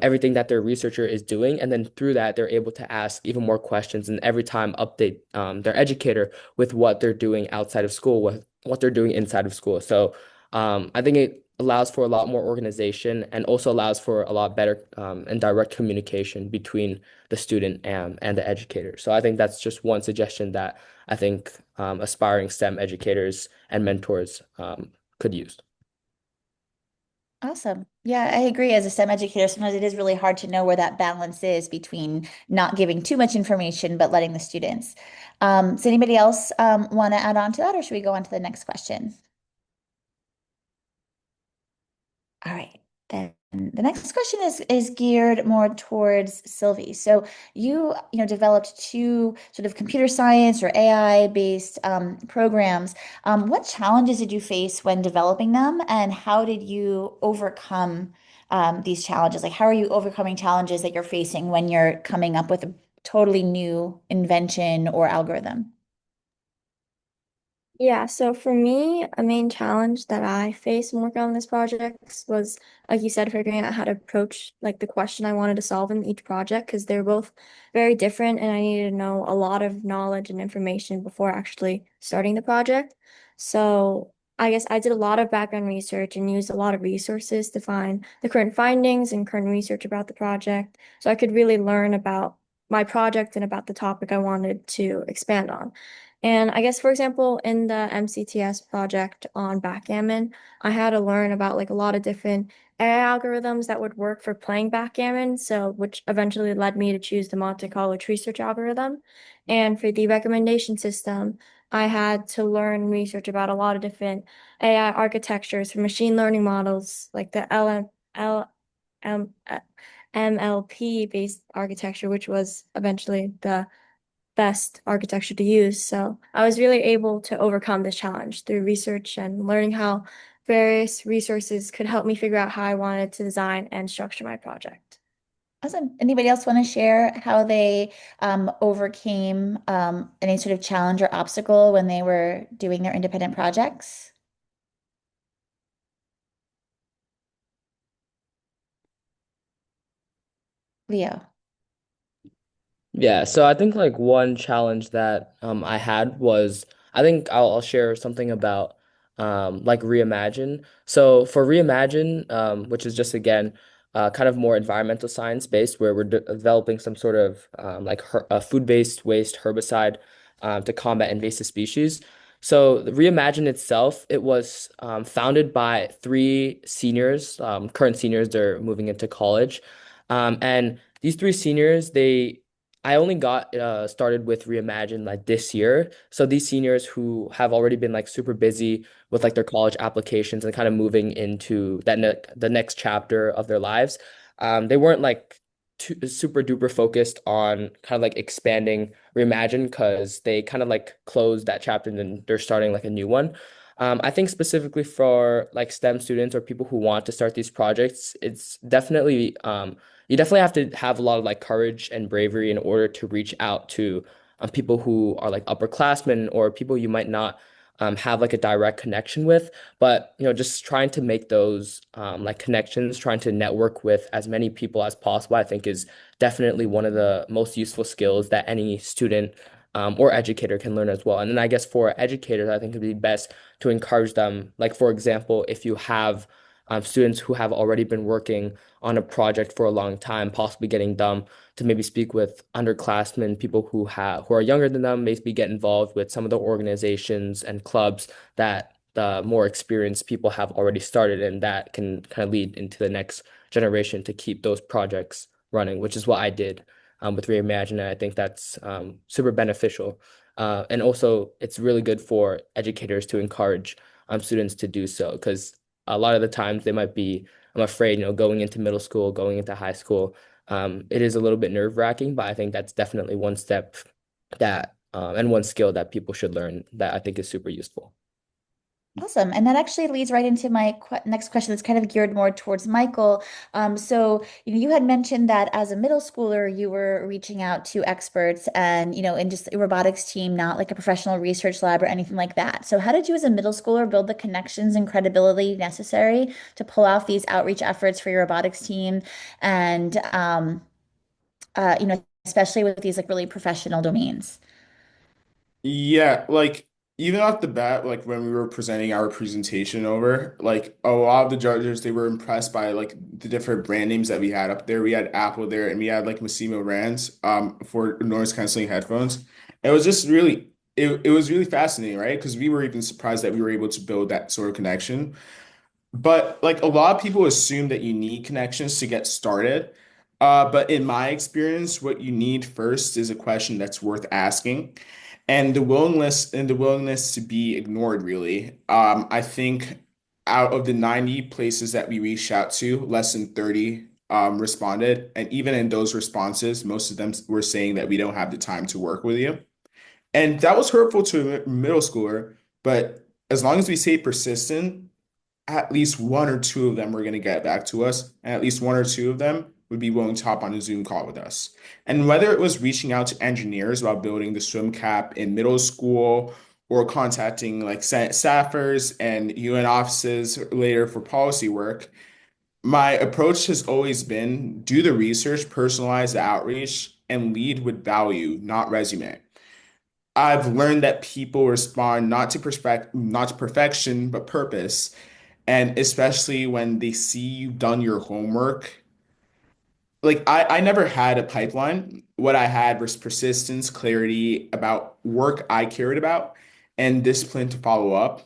everything that their researcher is doing. And then through that, they're able to ask even more questions and every time update their educator with what they're doing outside of school, with what they're doing inside of school. So I think it allows for a lot more organization and also allows for a lot better and direct communication between the student and the educator. So I think that's just one suggestion that I think aspiring STEM educators and mentors could use. Awesome. Yeah, I agree. As a STEM educator, sometimes it is really hard to know where that balance is between not giving too much information, but letting the students. Does anybody else want to add on to that, or should we go on to the next question? All right. Then the next question is geared more towards Sylvie. So you developed two sort of computer science or AI based programs. What challenges did you face when developing them, and how did you overcome these challenges? Like, how are you overcoming challenges that you're facing when you're coming up with a totally new invention or algorithm? Yeah, so for me, a main challenge that I faced when working on this project was, like you said, figuring out how to approach like the question I wanted to solve in each project because they're both very different and I needed to know a lot of knowledge and information before actually starting the project. So I guess I did a lot of background research and used a lot of resources to find the current findings and current research about the project so I could really learn about my project and about the topic I wanted to expand on. And I guess, for example, in the MCTS project on backgammon, I had to learn about like a lot of different AI algorithms that would work for playing backgammon. So, which eventually led me to choose the Monte Carlo tree search algorithm. And for the recommendation system, I had to learn and research about a lot of different AI architectures for machine learning models, like the MLP based architecture, which was eventually the best architecture to use. So I was really able to overcome this challenge through research and learning how various resources could help me figure out how I wanted to design and structure my project. Awesome. Anybody else want to share how they overcame any sort of challenge or obstacle when they were doing their independent projects? Leo. Yeah, so I think like one challenge that I had was I think I'll share something about like reimagine. So for reimagine, which is just again kind of more environmental science based, where we're developing some sort of like a food-based waste herbicide to combat invasive species. So the reimagine itself, it was founded by three seniors, current seniors, they're moving into college, and these three seniors, I only got started with Reimagine like this year. So these seniors who have already been like super busy with like their college applications and kind of moving into the next chapter of their lives, they weren't like super duper focused on kind of like expanding Reimagine because they kind of like closed that chapter and then they're starting like a new one. I think specifically for like STEM students or people who want to start these projects, it's definitely you definitely have to have a lot of like courage and bravery in order to reach out to people who are like upperclassmen or people you might not have like a direct connection with. But just trying to make those like connections, trying to network with as many people as possible, I think is definitely one of the most useful skills that any student or educator can learn as well. And then I guess for educators, I think it'd be best to encourage them. Like for example, if you have students who have already been working on a project for a long time, possibly getting them to maybe speak with underclassmen, people who are younger than them, maybe get involved with some of the organizations and clubs that the more experienced people have already started, and that can kind of lead into the next generation to keep those projects running, which is what I did with Reimagine. I think that's super beneficial. And also, it's really good for educators to encourage students to do so because a lot of the times they might be, I'm afraid, going into middle school, going into high school, it is a little bit nerve-wracking, but I think that's definitely one step that and one skill that people should learn that I think is super useful. Awesome. And that actually leads right into my next question that's kind of geared more towards Michael. So you had mentioned that as a middle schooler, you were reaching out to experts and, in just a robotics team, not like a professional research lab or anything like that. So how did you as a middle schooler build the connections and credibility necessary to pull off these outreach efforts for your robotics team and, especially with these like really professional domains? Yeah, like even off the bat, like when we were presenting our presentation over, like a lot of the judges, they were impressed by like the different brand names that we had up there. We had Apple there and we had like Massimo Rands for noise canceling headphones. It was just really it was really fascinating, right? Because we were even surprised that we were able to build that sort of connection. But like a lot of people assume that you need connections to get started. But in my experience, what you need first is a question that's worth asking, and the willingness to be ignored, really. I think out of the 90 places that we reached out to, less than 30 responded. And even in those responses, most of them were saying that we don't have the time to work with you. And that was hurtful to a middle schooler. But as long as we stay persistent, at least one or two of them were going to get back to us, and at least one or two of them would be willing to hop on a Zoom call with us. And whether it was reaching out to engineers about building the swim cap in middle school or contacting like Senate staffers and UN offices later for policy work, my approach has always been do the research, personalize the outreach, and lead with value, not resume. I've learned that people respond not to perfection, but purpose. And especially when they see you've done your homework. Like I never had a pipeline. What I had was persistence, clarity about work I cared about, and discipline to follow up.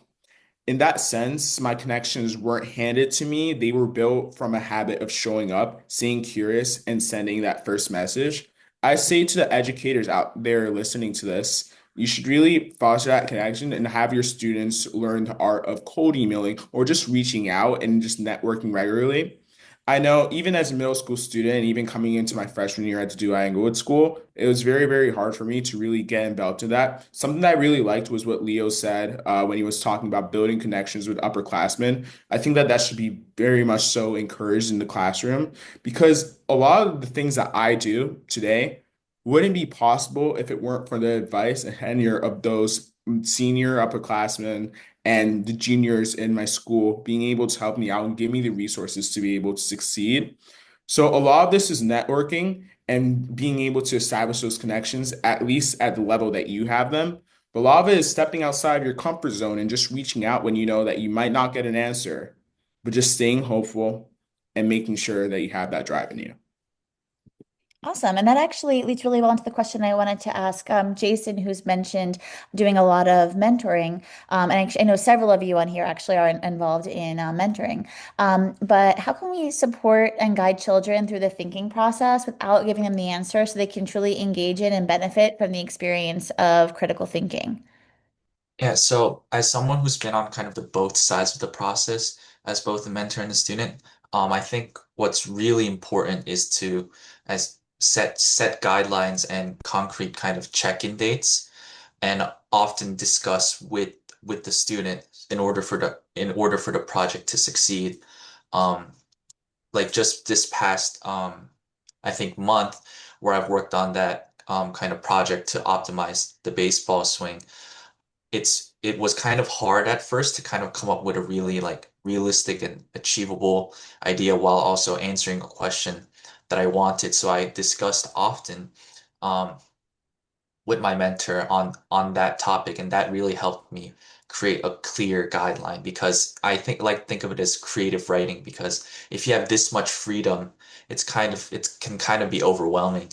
In that sense, my connections weren't handed to me. They were built from a habit of showing up, staying curious, and sending that first message. I say to the educators out there listening to this, you should really foster that connection and have your students learn the art of cold emailing or just reaching out and just networking regularly. I know even as a middle school student and even coming into my freshman year at the Dewey Englewood School, it was very, very hard for me to really get involved in that. Something that I really liked was what Leo said when he was talking about building connections with upperclassmen. I think that that should be very much so encouraged in the classroom because a lot of the things that I do today wouldn't be possible if it weren't for the advice and tenure of those senior upperclassmen and the juniors in my school being able to help me out and give me the resources to be able to succeed. So a lot of this is networking and being able to establish those connections, at least at the level that you have them. But a lot of it is stepping outside of your comfort zone and just reaching out when you know that you might not get an answer, but just staying hopeful and making sure that you have that drive in you. Awesome. And that actually leads really well into the question I wanted to ask Jason, who's mentioned doing a lot of mentoring. And I know several of you on here actually are involved in mentoring. But how can we support and guide children through the thinking process without giving them the answer so they can truly engage in and benefit from the experience of critical thinking? Yeah, so as someone who's been on kind of the both sides of the process, as both a mentor and a student, I think what's really important is to as set guidelines and concrete kind of check-in dates, and often discuss with the student in order for the project to succeed. Um, like just this past I think month where I've worked on that kind of project to optimize the baseball swing, it was kind of hard at first to kind of come up with a really like realistic and achievable idea while also answering a question that I wanted. So I discussed often um, with my mentor on that topic, and that really helped me create a clear guideline because think of it as creative writing because if you have this much freedom, it can kind of be overwhelming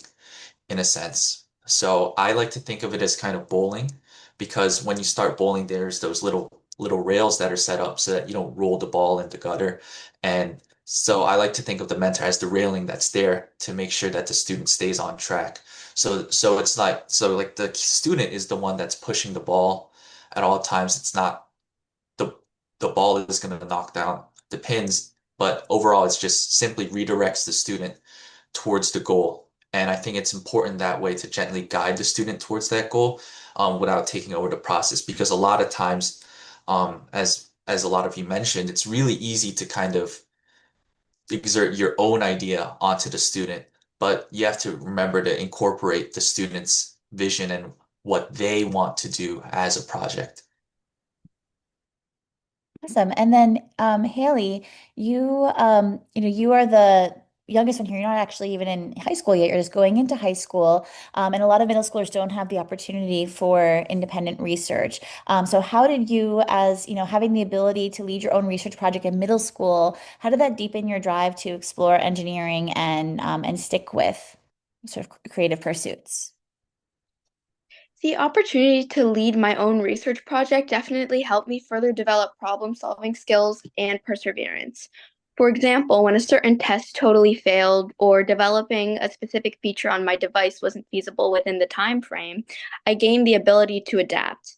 in a sense. So I like to think of it as kind of bowling because when you start bowling, there's those little rails that are set up so that you don't roll the ball in the gutter. And so I like to think of the mentor as the railing that's there to make sure that the student stays on track. So like the student is the one that's pushing the ball at all times. It's not the the ball is going to knock down the pins, but overall it's just simply redirects the student towards the goal. And I think it's important that way to gently guide the student towards that goal without taking over the process. Because a lot of times, as a lot of you mentioned, it's really easy to kind of exert your own idea onto the student, but you have to remember to incorporate the student's vision and what they want to do as a project. Awesome. And then Haley, you are the youngest one here. You're not actually even in high school yet. You're just going into high school. And a lot of middle schoolers don't have the opportunity for independent research. So how did you, as having the ability to lead your own research project in middle school, how did that deepen your drive to explore engineering and stick with sort of creative pursuits? The opportunity to lead my own research project definitely helped me further develop problem-solving skills and perseverance. For example, when a certain test totally failed or developing a specific feature on my device wasn't feasible within the time frame, I gained the ability to adapt.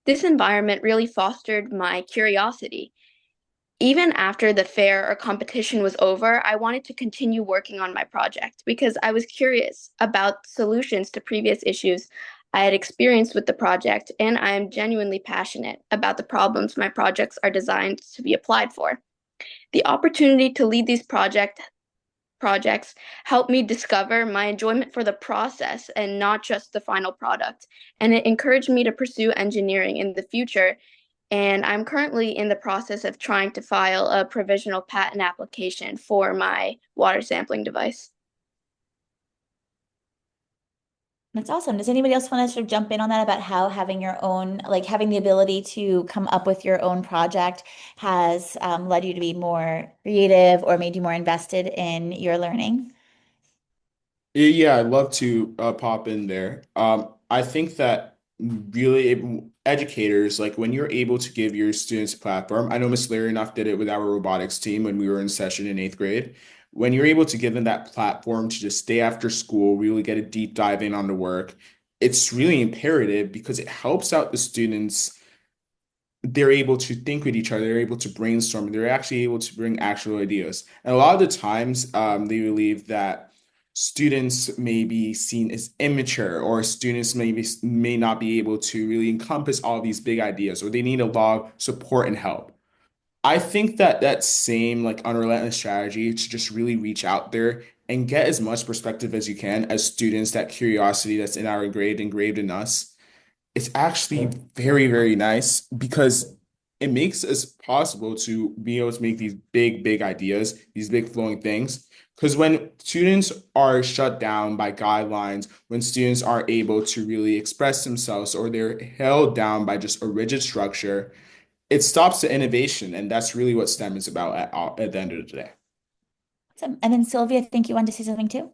This environment really fostered my curiosity. Even after the fair or competition was over, I wanted to continue working on my project because I was curious about solutions to previous issues I had experienced with the project, and I am genuinely passionate about the problems my projects are designed to be applied for. The opportunity to lead these projects helped me discover my enjoyment for the process and not just the final product, and it encouraged me to pursue engineering in the future, and I'm currently in the process of trying to file a provisional patent application for my water sampling device. That's awesome. Does anybody else want to sort of jump in on that about how having your own, like having the ability to come up with your own project has led you to be more creative or made you more invested in your learning? Yeah, I'd love to pop in there. I think that really educators, like when you're able to give your students a platform, I know Miss Larionoff did it with our robotics team when we were in session in eighth grade. When you're able to give them that platform to just stay after school, really get a deep dive in on the work, it's really imperative because it helps out the students. They're able to think with each other, they're able to brainstorm, they're actually able to bring actual ideas. And a lot of the times, they believe that students may be seen as immature, or students may not be able to really encompass all these big ideas, or they need a lot of support and help. I think that that same like unrelentless strategy to just really reach out there and get as much perspective as you can as students, that curiosity that's in our grade engraved in us, it's actually very, very nice because it makes us possible to be able to make these big, big ideas, these big flowing things. Because when students are shut down by guidelines, when students are able to really express themselves or they're held down by just a rigid structure, it stops the innovation. And that's really what STEM is about at the end of the day. Awesome. And then Sylvia, I think you wanted to say something too.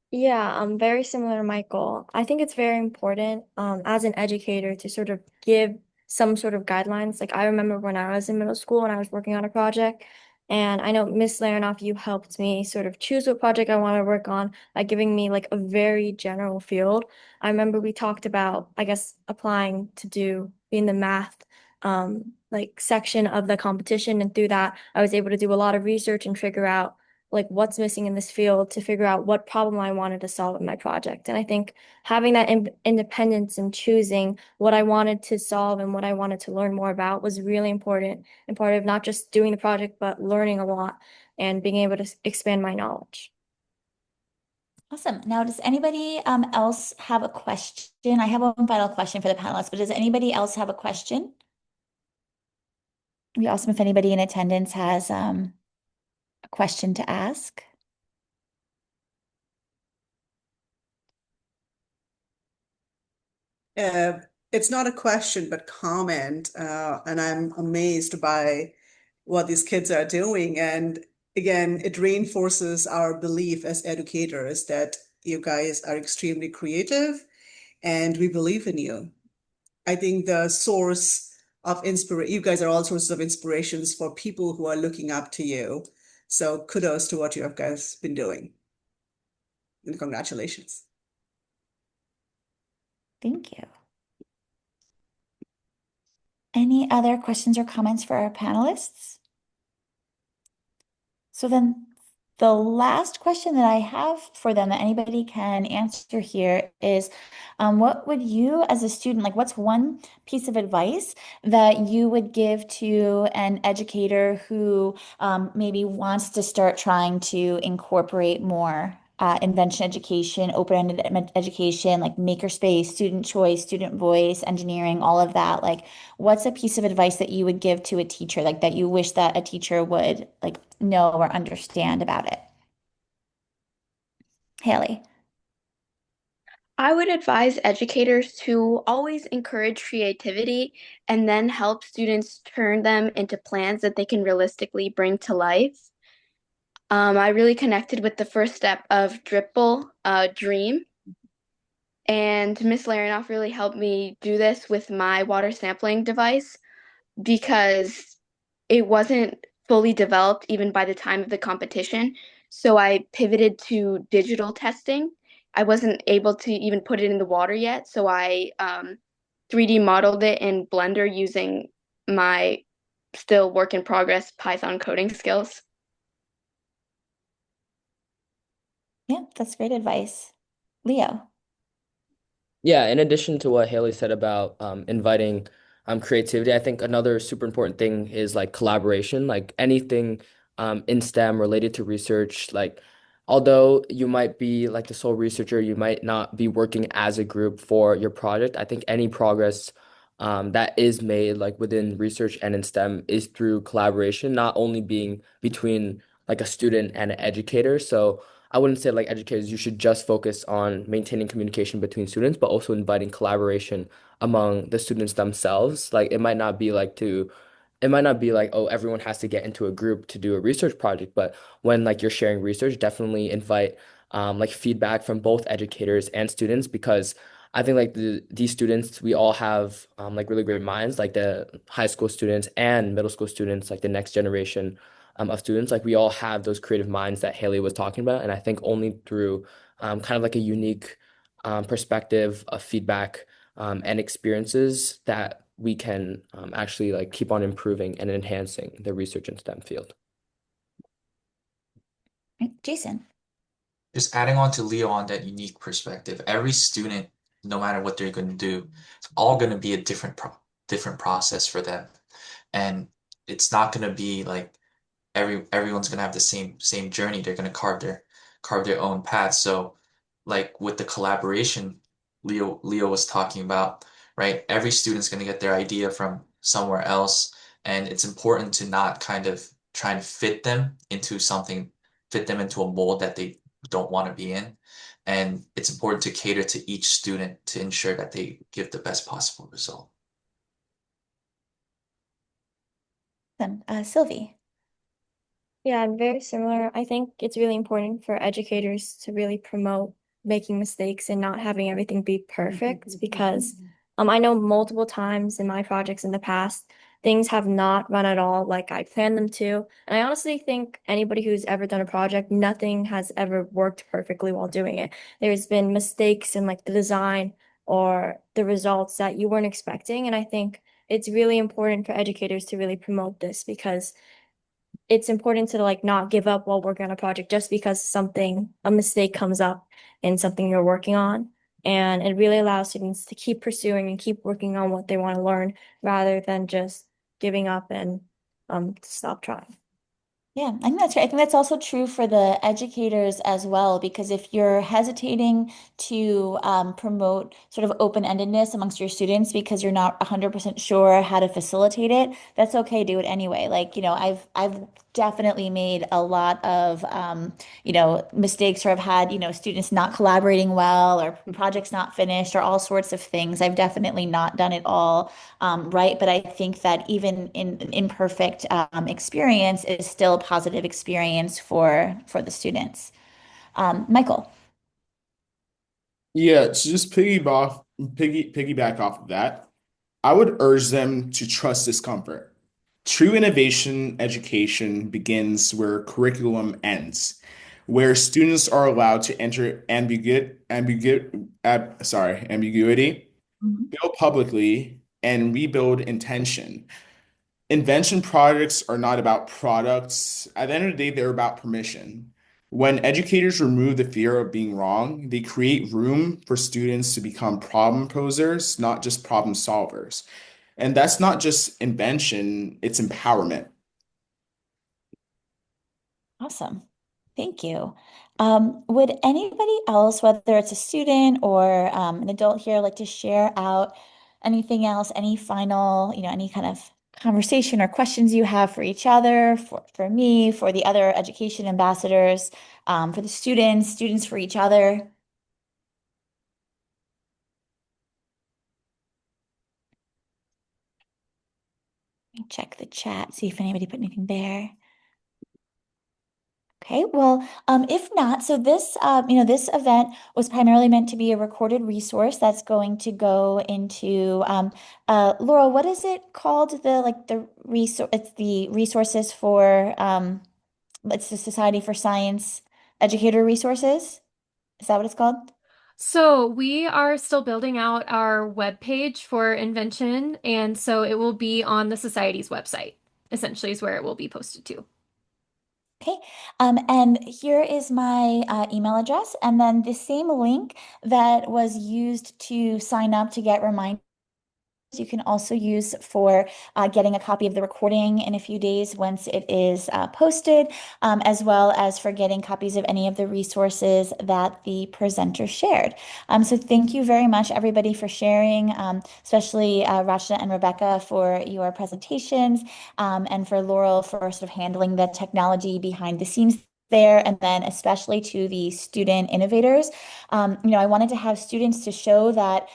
Yeah, very similar to Michael. I think it's very important as an educator to sort of give some sort of guidelines. Like I remember when I was in middle school and I was working on a project, and I know Miss Larinoff, you helped me sort of choose what project I want to work on by giving me like a very general field. I remember we talked about, I guess, applying to do in the math like section of the competition, and through that, I was able to do a lot of research and figure out like what's missing in this field to figure out what problem I wanted to solve in my project. And I think having that independence and choosing what I wanted to solve and what I wanted to learn more about was really important and part of not just doing the project, but learning a lot and being able to expand my knowledge. Awesome. Now, does anybody else have a question? I have one final question for the panelists, but does anybody else have a question? It'd be awesome if anybody in attendance has a question to ask. It's not a question, but comment. And I'm amazed by what these kids are doing. And again, it reinforces our belief as educators that you guys are extremely creative and we believe in you. I think the source of inspiration, you guys are all sources of inspirations for people who are looking up to you. So kudos to what you have guys been doing. And congratulations. Thank you. Any other questions or comments for our panelists? So then, The last question that I have for them that anybody can answer here is, what would you, as a student, like what's one piece of advice that you would give to an educator who maybe wants to start trying to incorporate more invention education, open-ended education, like makerspace, student choice, student voice, engineering, all of that? Like, what's a piece of advice that you would give to a teacher, like that you wish that a teacher would like know or understand about it? Haley. I would advise educators to always encourage creativity and then help students turn them into plans that they can realistically bring to life. I really connected with the first step of Dripple, Dream, and Miss Larionoff really helped me do this with my water sampling device because it wasn't fully developed even by the time of the competition. So I pivoted to digital testing. I wasn't able to even put it in the water yet, so I 3D modeled it in Blender using my still work in progress Python coding skills. Yeah, that's great advice. Leo. Yeah, in addition to what Haley said about inviting creativity, I think another super important thing is like collaboration, like anything in STEM related to research. Like, although you might be like the sole researcher, you might not be working as a group for your project. I think any progress that is made like within research and in STEM is through collaboration, not only being between like a student and an educator. So I wouldn't say like educators, you should just focus on maintaining communication between students, but also inviting collaboration among the students themselves. Like it might not be like, oh, everyone has to get into a group to do a research project, but when like you're sharing research, definitely invite like feedback from both educators and students because I think like these students, we all have like really great minds, like the high school students and middle school students, like the next generation of students. Like we all have those creative minds that Haley was talking about. And I think only through kind of like a unique perspective of feedback and experiences that we can actually like keep on improving and enhancing the research in STEM field. Right, Jason. Just adding on to Leo on that unique perspective, every student, no matter what they're going to do, it's all going to be a different process for them. And it's not going to be like everyone's going to have the same journey. They're going to carve their own path. So like with the collaboration Leo was talking about, right? Every student's going to get their idea from somewhere else, and it's important to not kind of try and fit them into a mold that they don't want to be in. And it's important to cater to each student to ensure that they give the best possible result. Then Sylvie. Yeah, I'm very similar. I think it's really important for educators to really promote making mistakes and not having everything be perfect because I know multiple times in my projects in the past, things have not run at all like I planned them to. And I honestly think anybody who's ever done a project, nothing has ever worked perfectly while doing it. There's been mistakes in like the design or the results that you weren't expecting. And I think it's really important for educators to really promote this because it's important to like not give up while working on a project just because a mistake comes up in something you're working on. And it really allows students to keep pursuing and keep working on what they want to learn rather than just giving up and stop trying. Yeah, I think that's right. I think that's also true for the educators as well, because if you're hesitating to promote sort of open-endedness amongst your students because you're not 100% sure how to facilitate it, that's okay. Do it anyway. Like, I've definitely made a lot of mistakes, or I've had, students not collaborating well or projects not finished or all sorts of things. I've definitely not done it all right. But I think that even in an imperfect experience is still a positive experience for the students. Michael. Yeah, to just piggyback off of that, I would urge them to trust discomfort. True innovation education begins where curriculum ends, where students are allowed to enter ambiguity, build publicly, and rebuild intention. Invention projects are not about products. At the end of the day, they're about permission. When educators remove the fear of being wrong, they create room for students to become problem posers, not just problem solvers. And that's not just invention, it's empowerment. Awesome. Thank you. Would anybody else, whether it's a student or an adult here, like to share out anything else, any final, any kind of conversation or questions you have for each other, for me, for the other education ambassadors, for the students for each other? Let me check the chat, see if anybody put anything there. Okay, well, if not, so this event was primarily meant to be a recorded resource that's going to go into, Laurel, what is it called? It's the resources for, it's the Society for Science Educator Resources. Is that what it's called? So we are still building out our webpage for Invention, and so it will be on the society's website, essentially is where it will be posted to. Okay, and here is my email address, and then the same link that was used to sign up to get reminders you can also use for getting a copy of the recording in a few days once it is posted, as well as for getting copies of any of the resources that the presenter shared. So thank you very much, everybody, for sharing, especially Rachna and Rebecca for your presentations, and for Laurel for sort of handling the technology behind the scenes there, and then especially to the student innovators. I wanted to have students to show that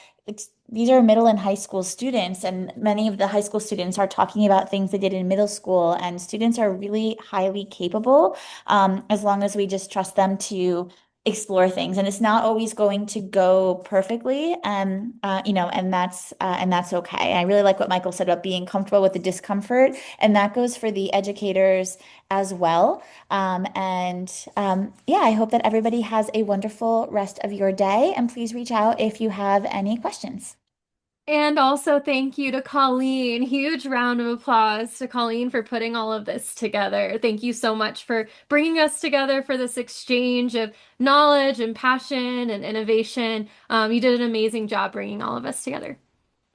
these are middle and high school students, and many of the high school students are talking about things they did in middle school, and students are really highly capable, as long as we just trust them to explore things. And it's not always going to go perfectly, and that's okay. I really like what Michael said about being comfortable with the discomfort, and that goes for the educators as well. Yeah, I hope that everybody has a wonderful rest of your day, and please reach out if you have any questions. And also thank you to Colleen. Huge round of applause to Colleen for putting all of this together. Thank you so much for bringing us together for this exchange of knowledge and passion and innovation. You did an amazing job bringing all of us together.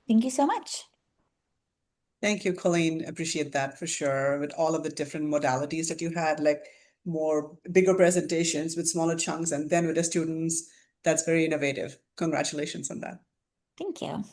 Thank you so much. Thank you, Colleen. Appreciate that for sure. With all of the different modalities that you had, like more bigger presentations with smaller chunks, and then with the students, that's very innovative. Congratulations on that. Thank you.